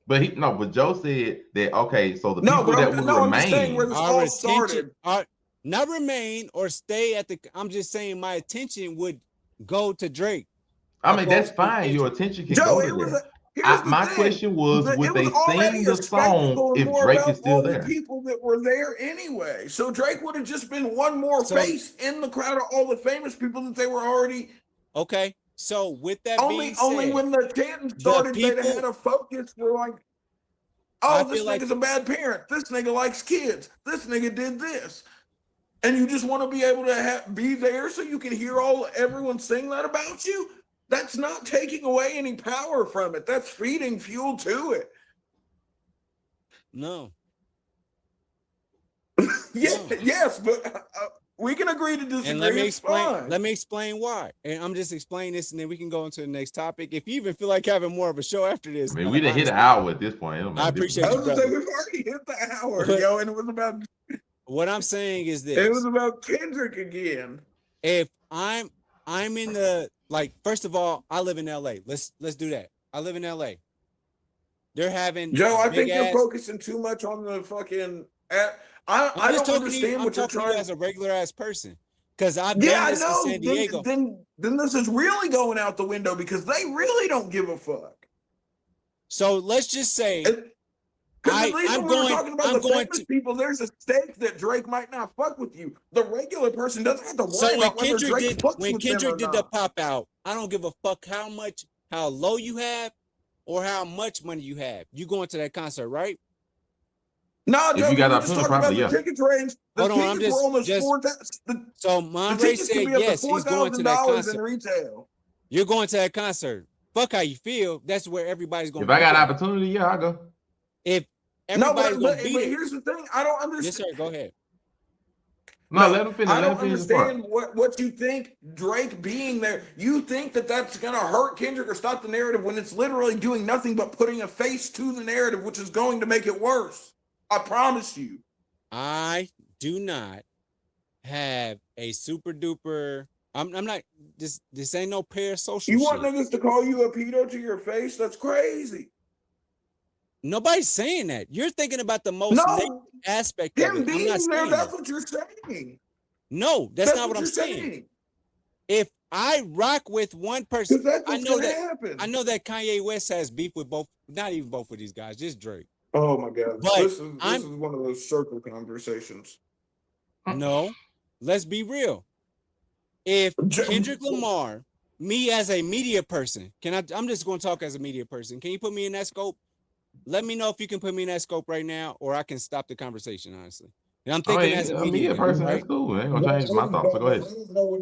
But but Joe said that okay, so the people that would I'm just saying remain, where this all started. Not remain or stay at the. I'm just saying my attention would go to Drake. I mean, that's fine. Your attention can go to there. My question was, would they sing the song if Drake is still there? The people that were there anyway. So Drake would have just been one more face in the crowd of all the famous people that they were already. Okay. So with that being said, only when the chanting started, they'd have had a focus. We're like, oh, this nigga's a bad parent. This nigga likes kids. This nigga did this. And you just want to be able to be there so you can hear everyone sing that about you? That's not taking away any power from it. That's feeding fuel to it. No. Yes, but we can agree to disagree. And let me explain why. And I'm just explaining this, and then we can go into the next topic. If you even feel like having more of a show after this, I mean, we done hit an hour at this point. I appreciate you, brother. We've already hit the hour, yo, and it was about. What I'm saying is this. It was about Kendrick again. If I'm in the, like, first of all, I live in LA. Let's do that. I live in LA. They're having Joe, I think you're focusing too much on the fucking I don't understand what you're trying as a regular ass person. Because I've done this in San Diego. Then this is really going out the window because they really don't give a fuck. So let's just say I'm going to people. There's a stake that Drake might not fuck with you. The regular person doesn't have to worry about whether Drake fucks with them or not. When Kendrick did the pop out, I don't give a fuck how low you have or how much money you have. You going to that concert, right? No, Joe, you got just talking about the ticket range. The tickets were almost 4,000. So Monray said yes, he's going to that concert. In retail. You're going to that concert. Fuck how you feel. That's where everybody's going. If I got opportunity, yeah, I'll go. If everybody's but here's the thing, I don't understand. Yes, sir. Go ahead. No, let him finish. I don't understand what you think Drake being there. You think that's gonna hurt Kendrick or stop the narrative when it's literally doing nothing but putting a face to the narrative, which is going to make it worse. I promise you. I do not have a super duper. I'm not. This ain't no parasocial. You want niggas to call you a pedo to your face? That's crazy. Nobody's saying that. You're thinking about the most negative aspect of it. I'm not saying that's what you're saying. No, that's not what I'm saying. If I rock with one person, I know that Kanye West has beef with both, not even both of these guys, just Drake. Oh my God. But this is one of those circle conversations. No, let's be real. If Kendrick Lamar, me as a media person, I'm just going to talk as a media person. Can you put me in that scope? Let me know if you can put me in that scope right now, or I can stop the conversation, honestly. And I'm thinking as a media person, right? That's cool. I ain't gonna change my thoughts. So go ahead.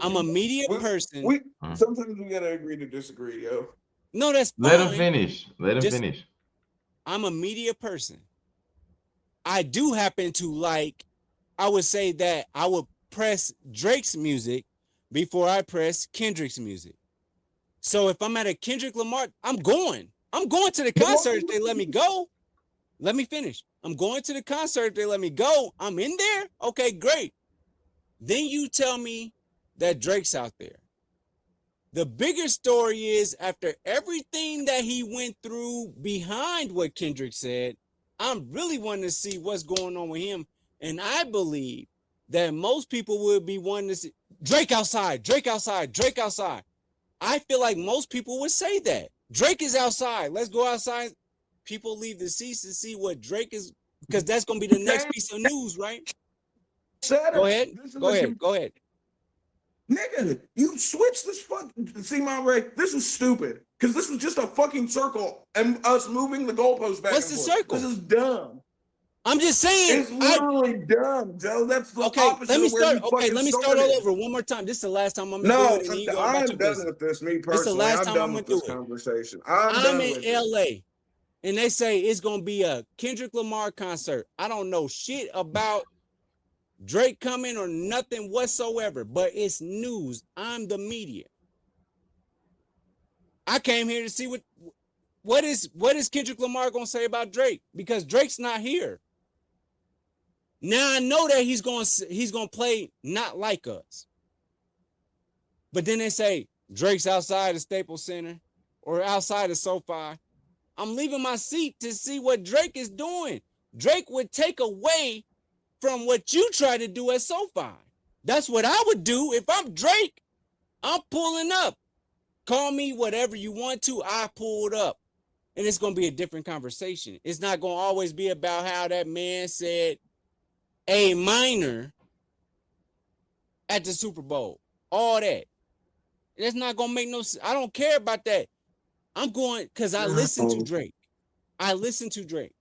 I'm a media person. Sometimes we gotta agree to disagree, yo. No, that's fine. Let him finish. Finish. I'm a media person. I do happen to I would say that I would press Drake's music before I press Kendrick's music. So if I'm at a Kendrick Lamar, I'm going to the concert if they let me go. Let me finish. I'm going to the concert if they let me go. I'm in there. Okay, great. Then you tell me that Drake's out there. The bigger story is after everything that he went through behind what Kendrick said, I'm really wanting to see what's going on with him. And I believe that most people would be wanting to see Drake outside, Drake outside, Drake outside. I feel like most people would say that. Drake is outside. Let's go outside. People leave the seats to see what Drake is, because that's going to be the next piece of news, right? Go ahead. Go ahead. Nigga, you switched this see, Monray, this is stupid. Because this was just a fucking circle and us moving the goalposts back. What's the circle? This is dumb. I'm just saying. It's literally dumb, Joe. That's the opposite. Let me start. Let me start all over one more time. This is the last time I'm going to do it. I'm done with this, me personally. This is the last time I'm going to do it. Conversation. I'm in LA, and they say it's going to be a Kendrick Lamar concert. I don't know shit about Drake coming or nothing whatsoever, but it's news. I'm the media. I came here to see what is Kendrick Lamar gonna say about Drake, because Drake's not here. Now I know that he's gonna play not like us. But then they say Drake's outside the Staples Center or outside of SoFi. I'm leaving my seat to see what Drake is doing. Drake would take away from what you try to do at SoFi. That's what I would do if I'm Drake. I'm pulling up. Call me whatever you want to. I pulled up. And it's going to be a different conversation. It's not going to always be about how that man said A minor at the Super Bowl. All that. That's not going to make no sense. I don't care about that. I'm going because I listen to Drake. I listen to Drake.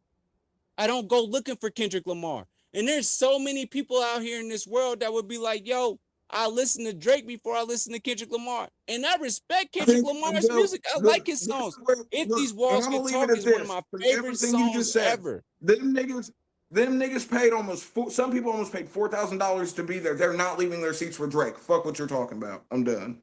I don't go looking for Kendrick Lamar. And there's so many people out here in this world that would be like, yo, I listen to Drake before I listen to Kendrick Lamar. And I respect Kendrick Lamar's music. I like his songs. If These Walls Can Talk is one of my favorite songs ever. Them niggas paid some people almost paid $4,000 to be there. They're not leaving their seats for Drake. Fuck what you're talking about. I'm done.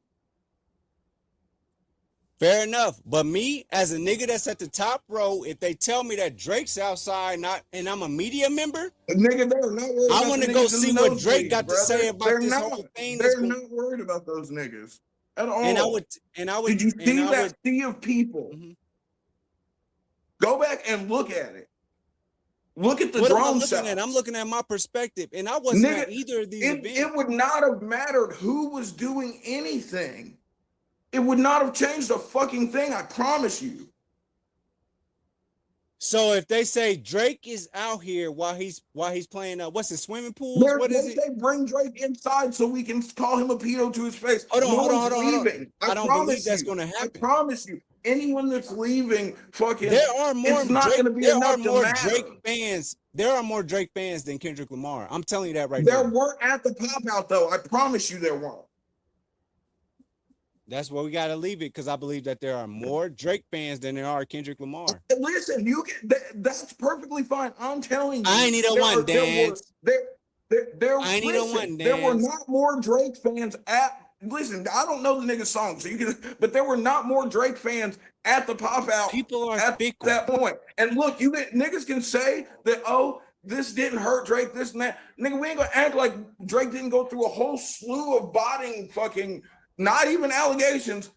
Fair enough. But me, as a nigga that's at the top row, if they tell me that Drake's outside and I'm a media member, nigga, they're not worried. I want to go see what Drake got to say about this whole thing. They're not worried about those niggas at all. And I would. Did you see that sea of people? Mm-hmm. Go back and look at it. Look at the drone shots. I'm looking at my perspective, and I wasn't at either of these events. It would not have mattered who was doing anything. It would not have changed a fucking thing, I promise you. So if they say Drake is out here while he's playing what's the swimming pools? What is it? They bring Drake inside so we can call him a pedo to his face. Hold on. I don't believe that's going to happen. I promise you. Anyone that's leaving, fucking, there are more it's not going to be there enough are more to matter. Drake fans. There are more Drake fans than Kendrick Lamar. I'm telling you that right now. There weren't at the pop out though. I promise you there weren't. That's where we got to leave it, because I believe that there are more Drake fans than there are Kendrick Lamar. Listen, that's perfectly fine. I'm telling you. I need a one dance. I need a one dance. There were not more Drake fans at. Listen, I don't know the nigga's song, so you can. But there were not more Drake fans at the pop out. People are at that point. And look, niggas can say that. Oh, this didn't hurt Drake. This and that. Nigga, we ain't gonna act like Drake didn't go through a whole slew of botting fucking. Not even allegations,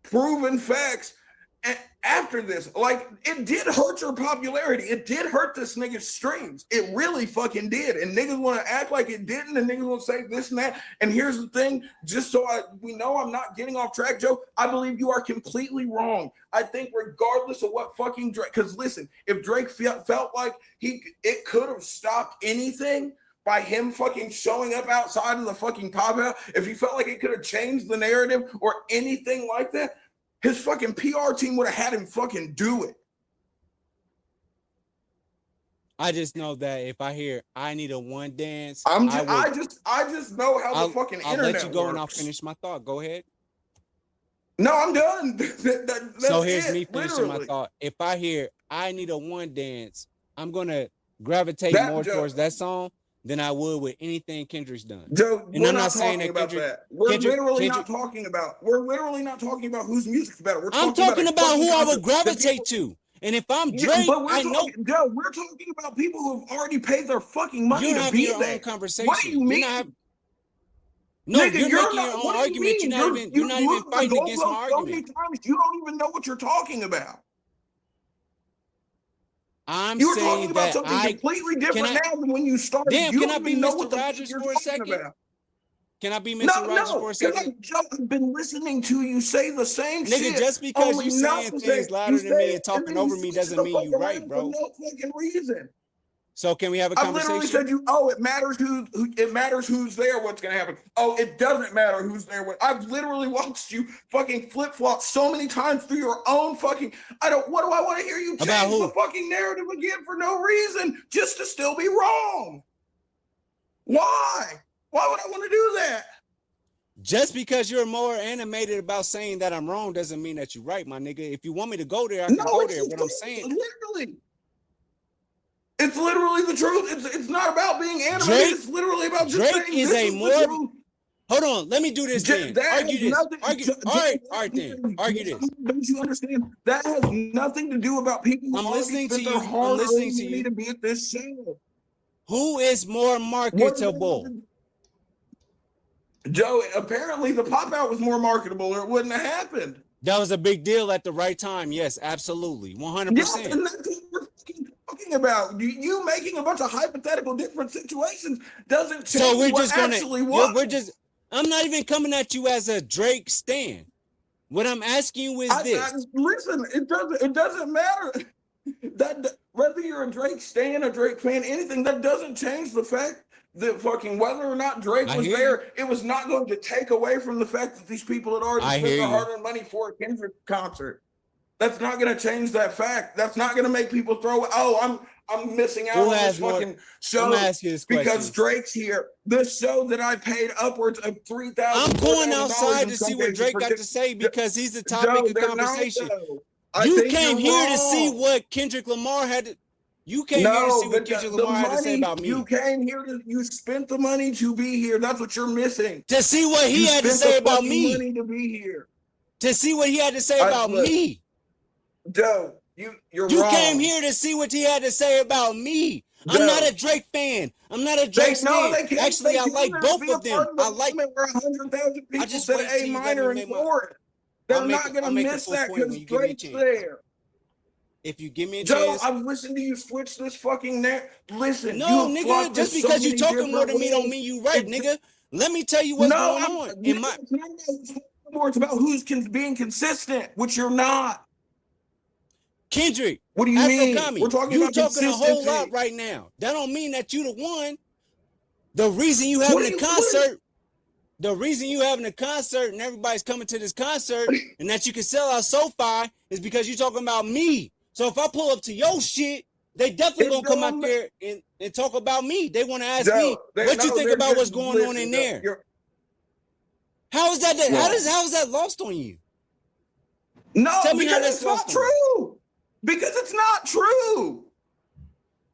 proven facts. And after this, like, it did hurt your popularity. It did hurt this nigga's streams. It really fucking did. And niggas want to act like it didn't, and niggas want to say this and that. And here's the thing, just so we know I'm not getting off track, Joe, I believe you are completely wrong. I think regardless of what fucking Drake, because listen, if Drake felt like it could have stopped anything, by him fucking showing up outside of the fucking pop out, if he felt like it could have changed the narrative or anything like that, his fucking PR team would have had him fucking do it. I just know that if I hear I need a one dance, I just know how the fucking I'll internet let you go works. and I'll finish my thought. Go ahead. No, I'm done. So here's me finishing my thought. If I hear I need a one dance, I'm gonna gravitate more towards that song than I would with anything Kendrick's done. Joe, and I'm not saying that Kendrick. We're literally not talking about whose music's better. I'm talking about who I would gravitate to. And if I'm Drake, I know. Joe, we're talking about people who have already paid their fucking money to be there. Own conversation. What do you mean? No, nigga, you're making your own argument. You're not even fighting against my argument. So many times you don't even know what you're talking about. You were talking about something completely different now than when you started. Damn, you can I be Mr. Rogers for a second? Can I be Mr. Rogers for a second? I've been listening to you say the same shit. Nigga, just because you saying things louder than me and talking over me doesn't mean you right, bro. For no fucking reason. So can we have a conversation? I literally said it matters who's there, what's gonna happen. Oh, it doesn't matter who's there. I've literally watched you fucking flip-flop so many times through your own fucking what do I want to hear you change the fucking narrative again for no reason, just to still be wrong? Why? Why would I want to do that? Just because you're more animated about saying that I'm wrong doesn't mean that you're right, my nigga. If you want me to go there, I can go there. What I'm saying, literally. It's literally the truth. It's not about being animated. It's literally about just Drake saying is this a is the more. truth. Hold on, let me do this then. That Argue has this. nothing- Argue. J- All right then. Argue this. Don't you understand? That has nothing to do about people who I'm already listening spent to their you. I'm hard-earned listening to money you. to be at this show. Who is more marketable? Joe, apparently the pop out was more marketable, or it wouldn't have happened. That was a big deal at the right time. Yes, absolutely, 100%. Yes, and that's what we're fucking talking about. You making a bunch of hypothetical different situations doesn't change So we're what just gonna. actually was. We're just. I'm not even coming at you as a Drake stan. What I'm asking you is this. Listen, it doesn't matter that whether you're a Drake stan, a Drake fan, anything, that doesn't change the fact that fucking whether or not Drake was there, it was not going to take away from the fact that these people had already spent their hard-earned money for a Kendrick concert. That's not going to change that fact. That's not going to make people throw. Oh, I'm missing out on this fucking show because Drake's here. This show that I paid upwards of $3,000. I'm going outside to see what Drake got to say because he's the topic of conversation. You came here to see what Kendrick Lamar had to. You came here to see what Kendrick Lamar had to say about me. You came here you spent the money to be here. That's what you're missing. To see what he had to say about me. Money to be here. To see what he had to say about me. Joe, you're you wrong. Came here to see what he had to say about me. I'm not a Drake fan. I'm not a Drake fan. Actually, I like both of them. I like. Where 100,000 people said A minor and chord. They're not gonna miss that because Drake's there. If you give me a Joe, chance, I've listened to you switch this fucking net. Listen, no, nigga, just because you talking more than me don't mean you right, nigga. Let me tell you what's going on. It's about who's being consistent, which you're not. Kendrick, what do you mean? We're talking about a whole lot right now. That don't mean that you the one. The reason you having a concert. The reason you having a concert and everybody's coming to this concert and that you can sell out SoFi is because you talking about me. So if I pull up to your shit, they definitely gonna come out there and talk about me. They want to ask me what you think about what's going on in there. How is that? How is that lost on you? No, tell me how that's not true. Because it's not true.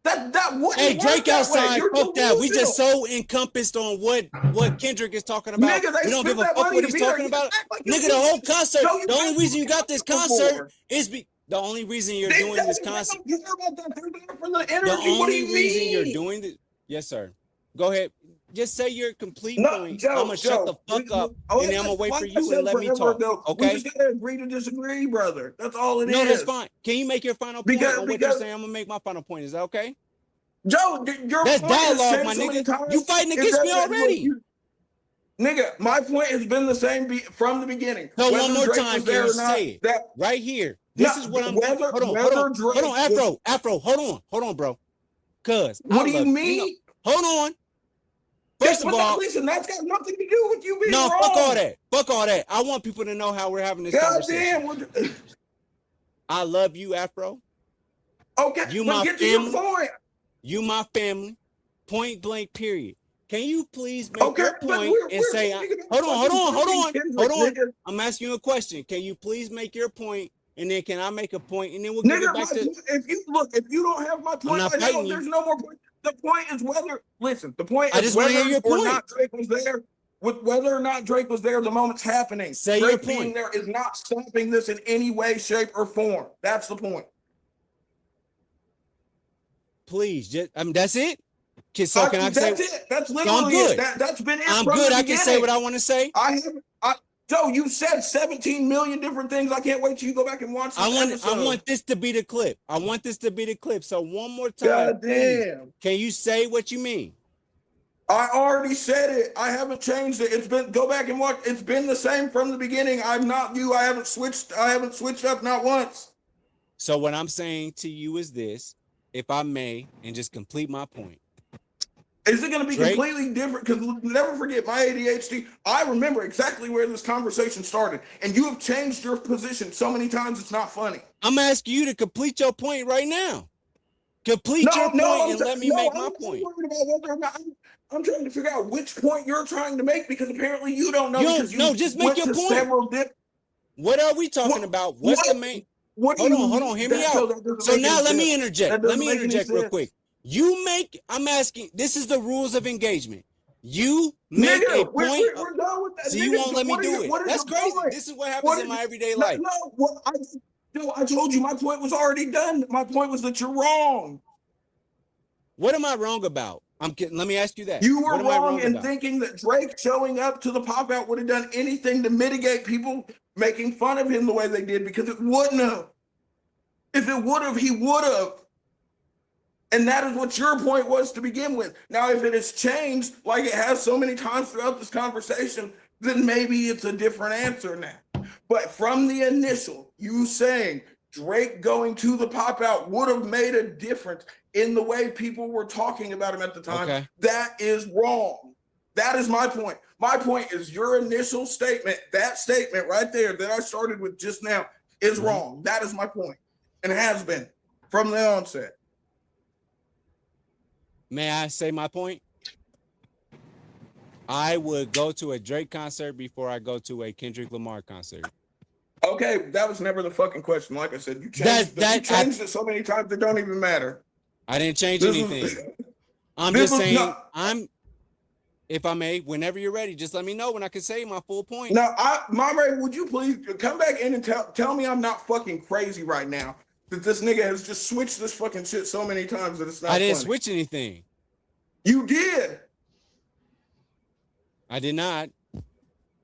That wouldn't. Hey, Drake outside. Fuck that. We just so encompassed on what Kendrick is talking about. Nigga, we don't give a fuck what he's talking about. Nigga, the whole concert. The only reason you got this concert is the only reason you're doing this concert. The only reason you're doing this. Yes, sir. Go ahead. Just say your complete point. I'm gonna shut the fuck up and then I'm gonna wait for you and let me talk. Okay. We just gotta agree to disagree, brother. That's all it is. No, that's fine. Can you make your final point on what you're saying? I'm gonna make my final point. Is that okay? Joe, that's dialogue, my nigga. You fighting against me already. Nigga, my point has been the same from the beginning. No, one more time, can you say it? Right here. This is what I'm. Hold on, Afro. Hold on, bro. Cause what do you mean? Hold on. First of all, listen, that's got nothing to do with you being wrong. Fuck all that. Fuck all that. I want people to know how we're having this conversation. I love you, Afro. Okay, you my get family. To your point. You my family. Point blank. Period. Can you please make your point and say, hold on. I'm asking you a question. Can you please make your point, and then can I make a point, and then we'll get it back to. If you don't have my point, there's no more point. The point is whether the point is whether or not Drake was there. With whether or not Drake was there, the moment's happening. Say Drake your point. Being there is not stopping this in any way, shape, or form. That's the point. Please, that's it. So can I say? That's it. That's literally it. That's been it. I'm good. I can say what I want to say. Joe, you said 17 million different things. I can't wait till you go back and watch this I want this to be the clip. So one more time. God damn. Can you say what you mean? I already said it. I haven't changed it. Go back and watch. It's been the same from the beginning. I'm not you. I haven't switched up not once. So what I'm saying to you is this, if I may, and just complete my point. Is it going to be completely different? Because never forget my ADHD. I remember exactly where this conversation started, and you have changed your position so many times. It's not funny. I'm asking you to complete your point right now. Complete your point and let me make my point. I'm trying to figure out which point you're trying to make because apparently you don't know. Just make your point. What are we talking about? What's the main? Hold on. Hear me out. So now let me interject. Real quick. I'm asking, this is the rules of engagement. You make Nigga, a point. we're done with that. So you Nigga, won't let me what are do you- it. what is That's your crazy. point? This is what happens What in is- my everyday No, life. no, I told you my point was already done. My point was that you're wrong. What am I wrong about? Let me ask you that. You were What am I wrong in about? thinking that Drake showing up to the pop out would have done anything to mitigate people making fun of him the way they did, because it wouldn't have. If it would have, he would have. And that is what your point was to begin with. Now, if it has changed like it has so many times throughout this conversation, then maybe it's a different answer now. But from the initial, you saying Drake going to the pop out would have made a difference in the way people were talking about him at the time. Okay. That is wrong. That is my point. My point is your initial statement, that statement right there that I started with just now, is wrong. That is my point, and has been from the onset. May I say my point? I would go to a Drake concert before I go to a Kendrick Lamar concert. Okay, that was never the fucking question. Like I said, you changed it so many times it don't even matter. I didn't change anything. I'm just saying, if I may, whenever you're ready, just let me know when I can say my full point. Now, Mama, would you please come back in and tell me I'm not fucking crazy right now? That this nigga has just switched this fucking shit so many times that it's not I didn't funny. switch anything. You did. I did not.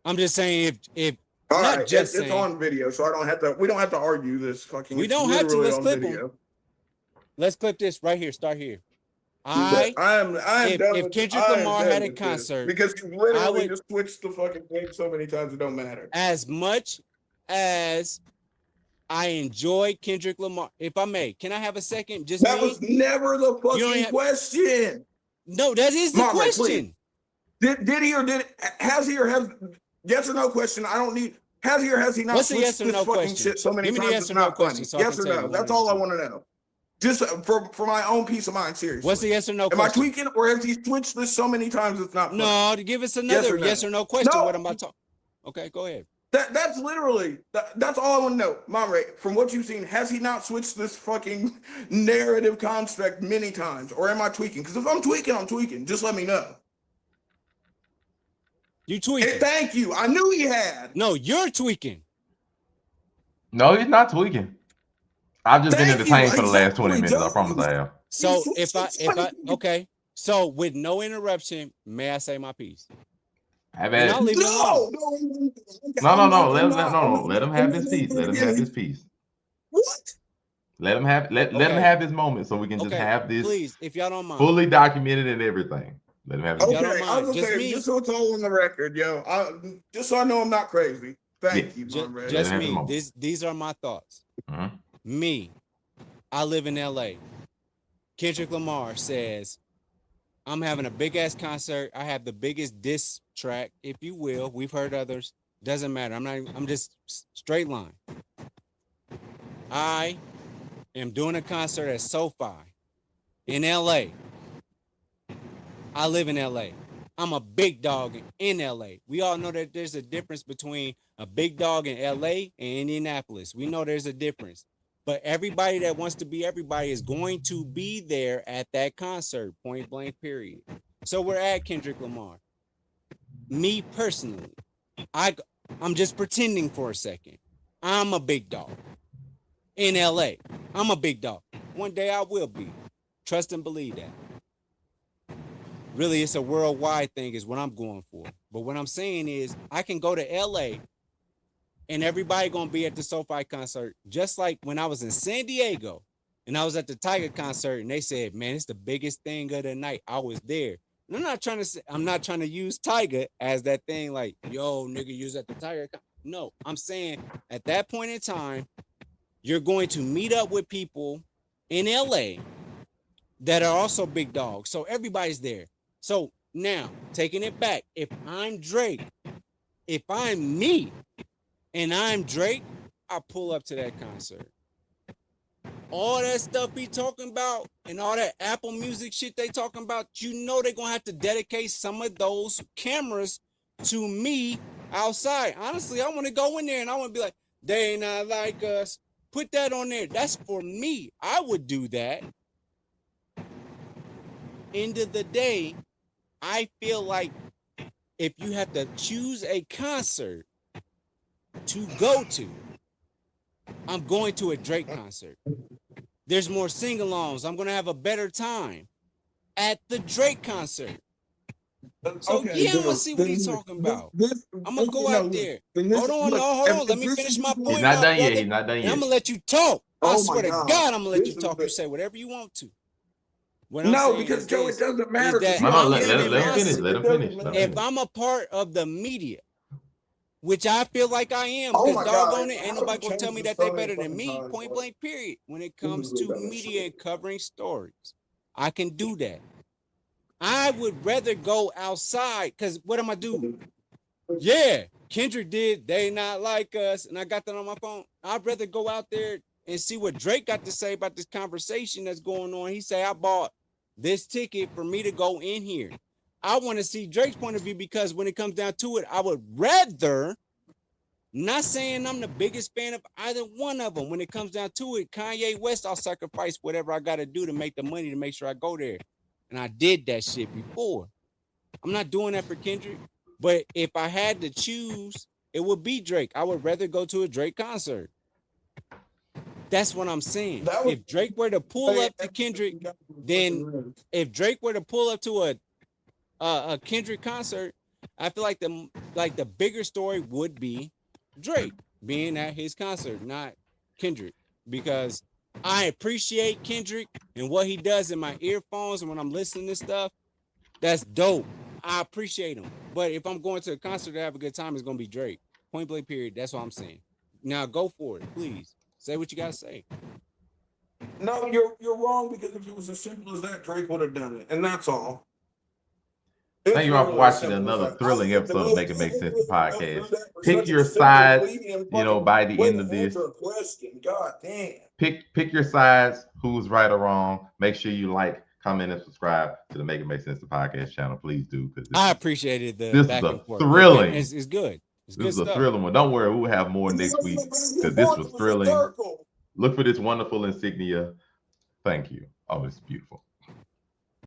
I'm just saying if all not right, just it's on video, so we don't have to argue this fucking. We don't have to. Let's clip them. Let's clip this right here. Start here. I am done if with, Kendrick Lamar had a concert, because you literally just switched the fucking thing so many times it don't matter. As much as I enjoy Kendrick Lamar, if I may, can I have a second? Just that was never the fucking question. No, that is the question. Did he or has he or has yes or no question? I don't need has he or has he not switched yes this fucking question? shit so many Give me times the yes or no question. So yes or no? That's all I want to know. Just for my own peace of mind, seriously. What's the yes or no question? question? Am I tweaking, or has he switched this so many times it's not funny? No, to give us another yes or no question. No. What I'm about to talk. Okay, go ahead. That's literally that's all I want to know. Mom Ray, from what you've seen, has he not switched this fucking narrative construct many times? Or am I tweaking? Because if I'm tweaking, I'm tweaking. Just let me know. You tweaking. Hey, thank you. I knew he had. No, you're tweaking. No, he's not tweaking. I've just been entertained for the last 20 minutes. I promise I have. So if I okay. So with no interruption, may I say my piece? I'll leave it alone. No. Let him have his piece. Let him have his piece. What? Let him have his moment so we can just have this. Please, if y'all don't mind. Fully documented and everything. Let him have his okay, I was just so it's all on the record, yo. Just so I know I'm not crazy. Thank you, just me. These are my thoughts. Mm-hmm. Me, I live in LA. Kendrick Lamar says, I'm having a big ass concert. I have the biggest diss track, if you will. We've heard others. Doesn't matter. I'm just straight line. I am doing a concert at SoFi in LA. I live in LA. I'm a big dog in LA. We all know that there's a difference between a big dog in LA and Indianapolis. We know there's a difference. But everybody that wants to be everybody is going to be there at that concert, point blank, period. So we're at Kendrick Lamar. Me personally, I'm just pretending for a second. I'm a big dog in LA. I'm a big dog. One day I will be. Trust and believe that. Really, it's a worldwide thing is what I'm going for. But what I'm saying is I can go to LA and everybody gonna be at the SoFi concert, just like when I was in San Diego and I was at the Tiger concert and they said, man, it's the biggest thing of the night. I was there. And I'm not trying to use Tiger as that thing like, yo, nigga, you was at the Tiger. No, I'm saying at that point in time, you're going to meet up with people in LA that are also big dogs. So everybody's there. So now taking it back, if I'm Drake, if I'm me, and I'm Drake, I pull up to that concert. All that stuff he talking about and all that Apple Music shit they talking about, you know they're going to have to dedicate some of those cameras to me outside. Honestly, I want to go in there and I want to be like, they ain't not like us. Put that on there. That's for me. I would do that. end of the day, I feel like if you have to choose a concert to go to, I'm going to a Drake concert. There's more sing-alongs. I'm gonna have a better time at the Drake concert. So yeah, I'm gonna see what he's talking about. I'm gonna go out there. Hold on. Let me finish my point. He's not done yet. brother. He's not done And yet. I'm gonna let you talk. I Oh my swear to God. God, I'm gonna let you This talk. is You say whatever you want to. What I'm No, saying because is Joe, this, it doesn't matter. is that 'cause No, you no, don't let get him in my finish, seat. let him It doesn't finish, let him matter. if I'm a part of the media, which I feel like I am, Oh because my God, doggone it, ain't nobody gonna tell me that they so many better than fucking me, times, point bro. blank, period. When it This comes is to ridiculous. media and covering stories, I can do that. I would rather go outside, because what am I do? Yeah, Kendrick did They Not Like Us, and I got that on my phone. I'd rather go out there and see what Drake got to say about this conversation that's going on. He say, I bought this ticket for me to go in here. I want to see Drake's point of view, because when it comes down to it, I would rather, not saying I'm the biggest fan of either one of them. When it comes down to it, Kanye West, I'll sacrifice whatever I got to do to make the money to make sure I go there. And I did that shit before. I'm not doing that for Kendrick. But if I had to choose, it would be Drake. I would rather go to a Drake concert. That's what I'm saying. If Drake were to pull up to Kendrick, then if Drake were to pull up to a Kendrick concert, I feel like the bigger story would be Drake being at his concert, not Kendrick, because I appreciate Kendrick and what he does in my earphones and when I'm listening to stuff. That's dope. I appreciate him. But if I'm going to a concert to have a good time, it's gonna be Drake. Point blank, period. That's what I'm saying. Now go for it, please. Say what you gotta say. No, you're wrong, because if it was as simple as that, Drake would have done it, and that's all. Thank you all for watching another thrilling episode of Make It Make Sense, the podcast. Pick your sides, by the end of this. God damn. Pick your sides, who's right or wrong. Make sure you like, comment, and subscribe to the Make It Make Sense, the podcast channel. Please do, because I appreciated the this back is and a forth. thrilling. It's good. It's good This is a stuff. thrilling one. Don't worry, we'll have more next week, because this was thrilling. Look for this wonderful insignia. Thank you. Oh, it's beautiful.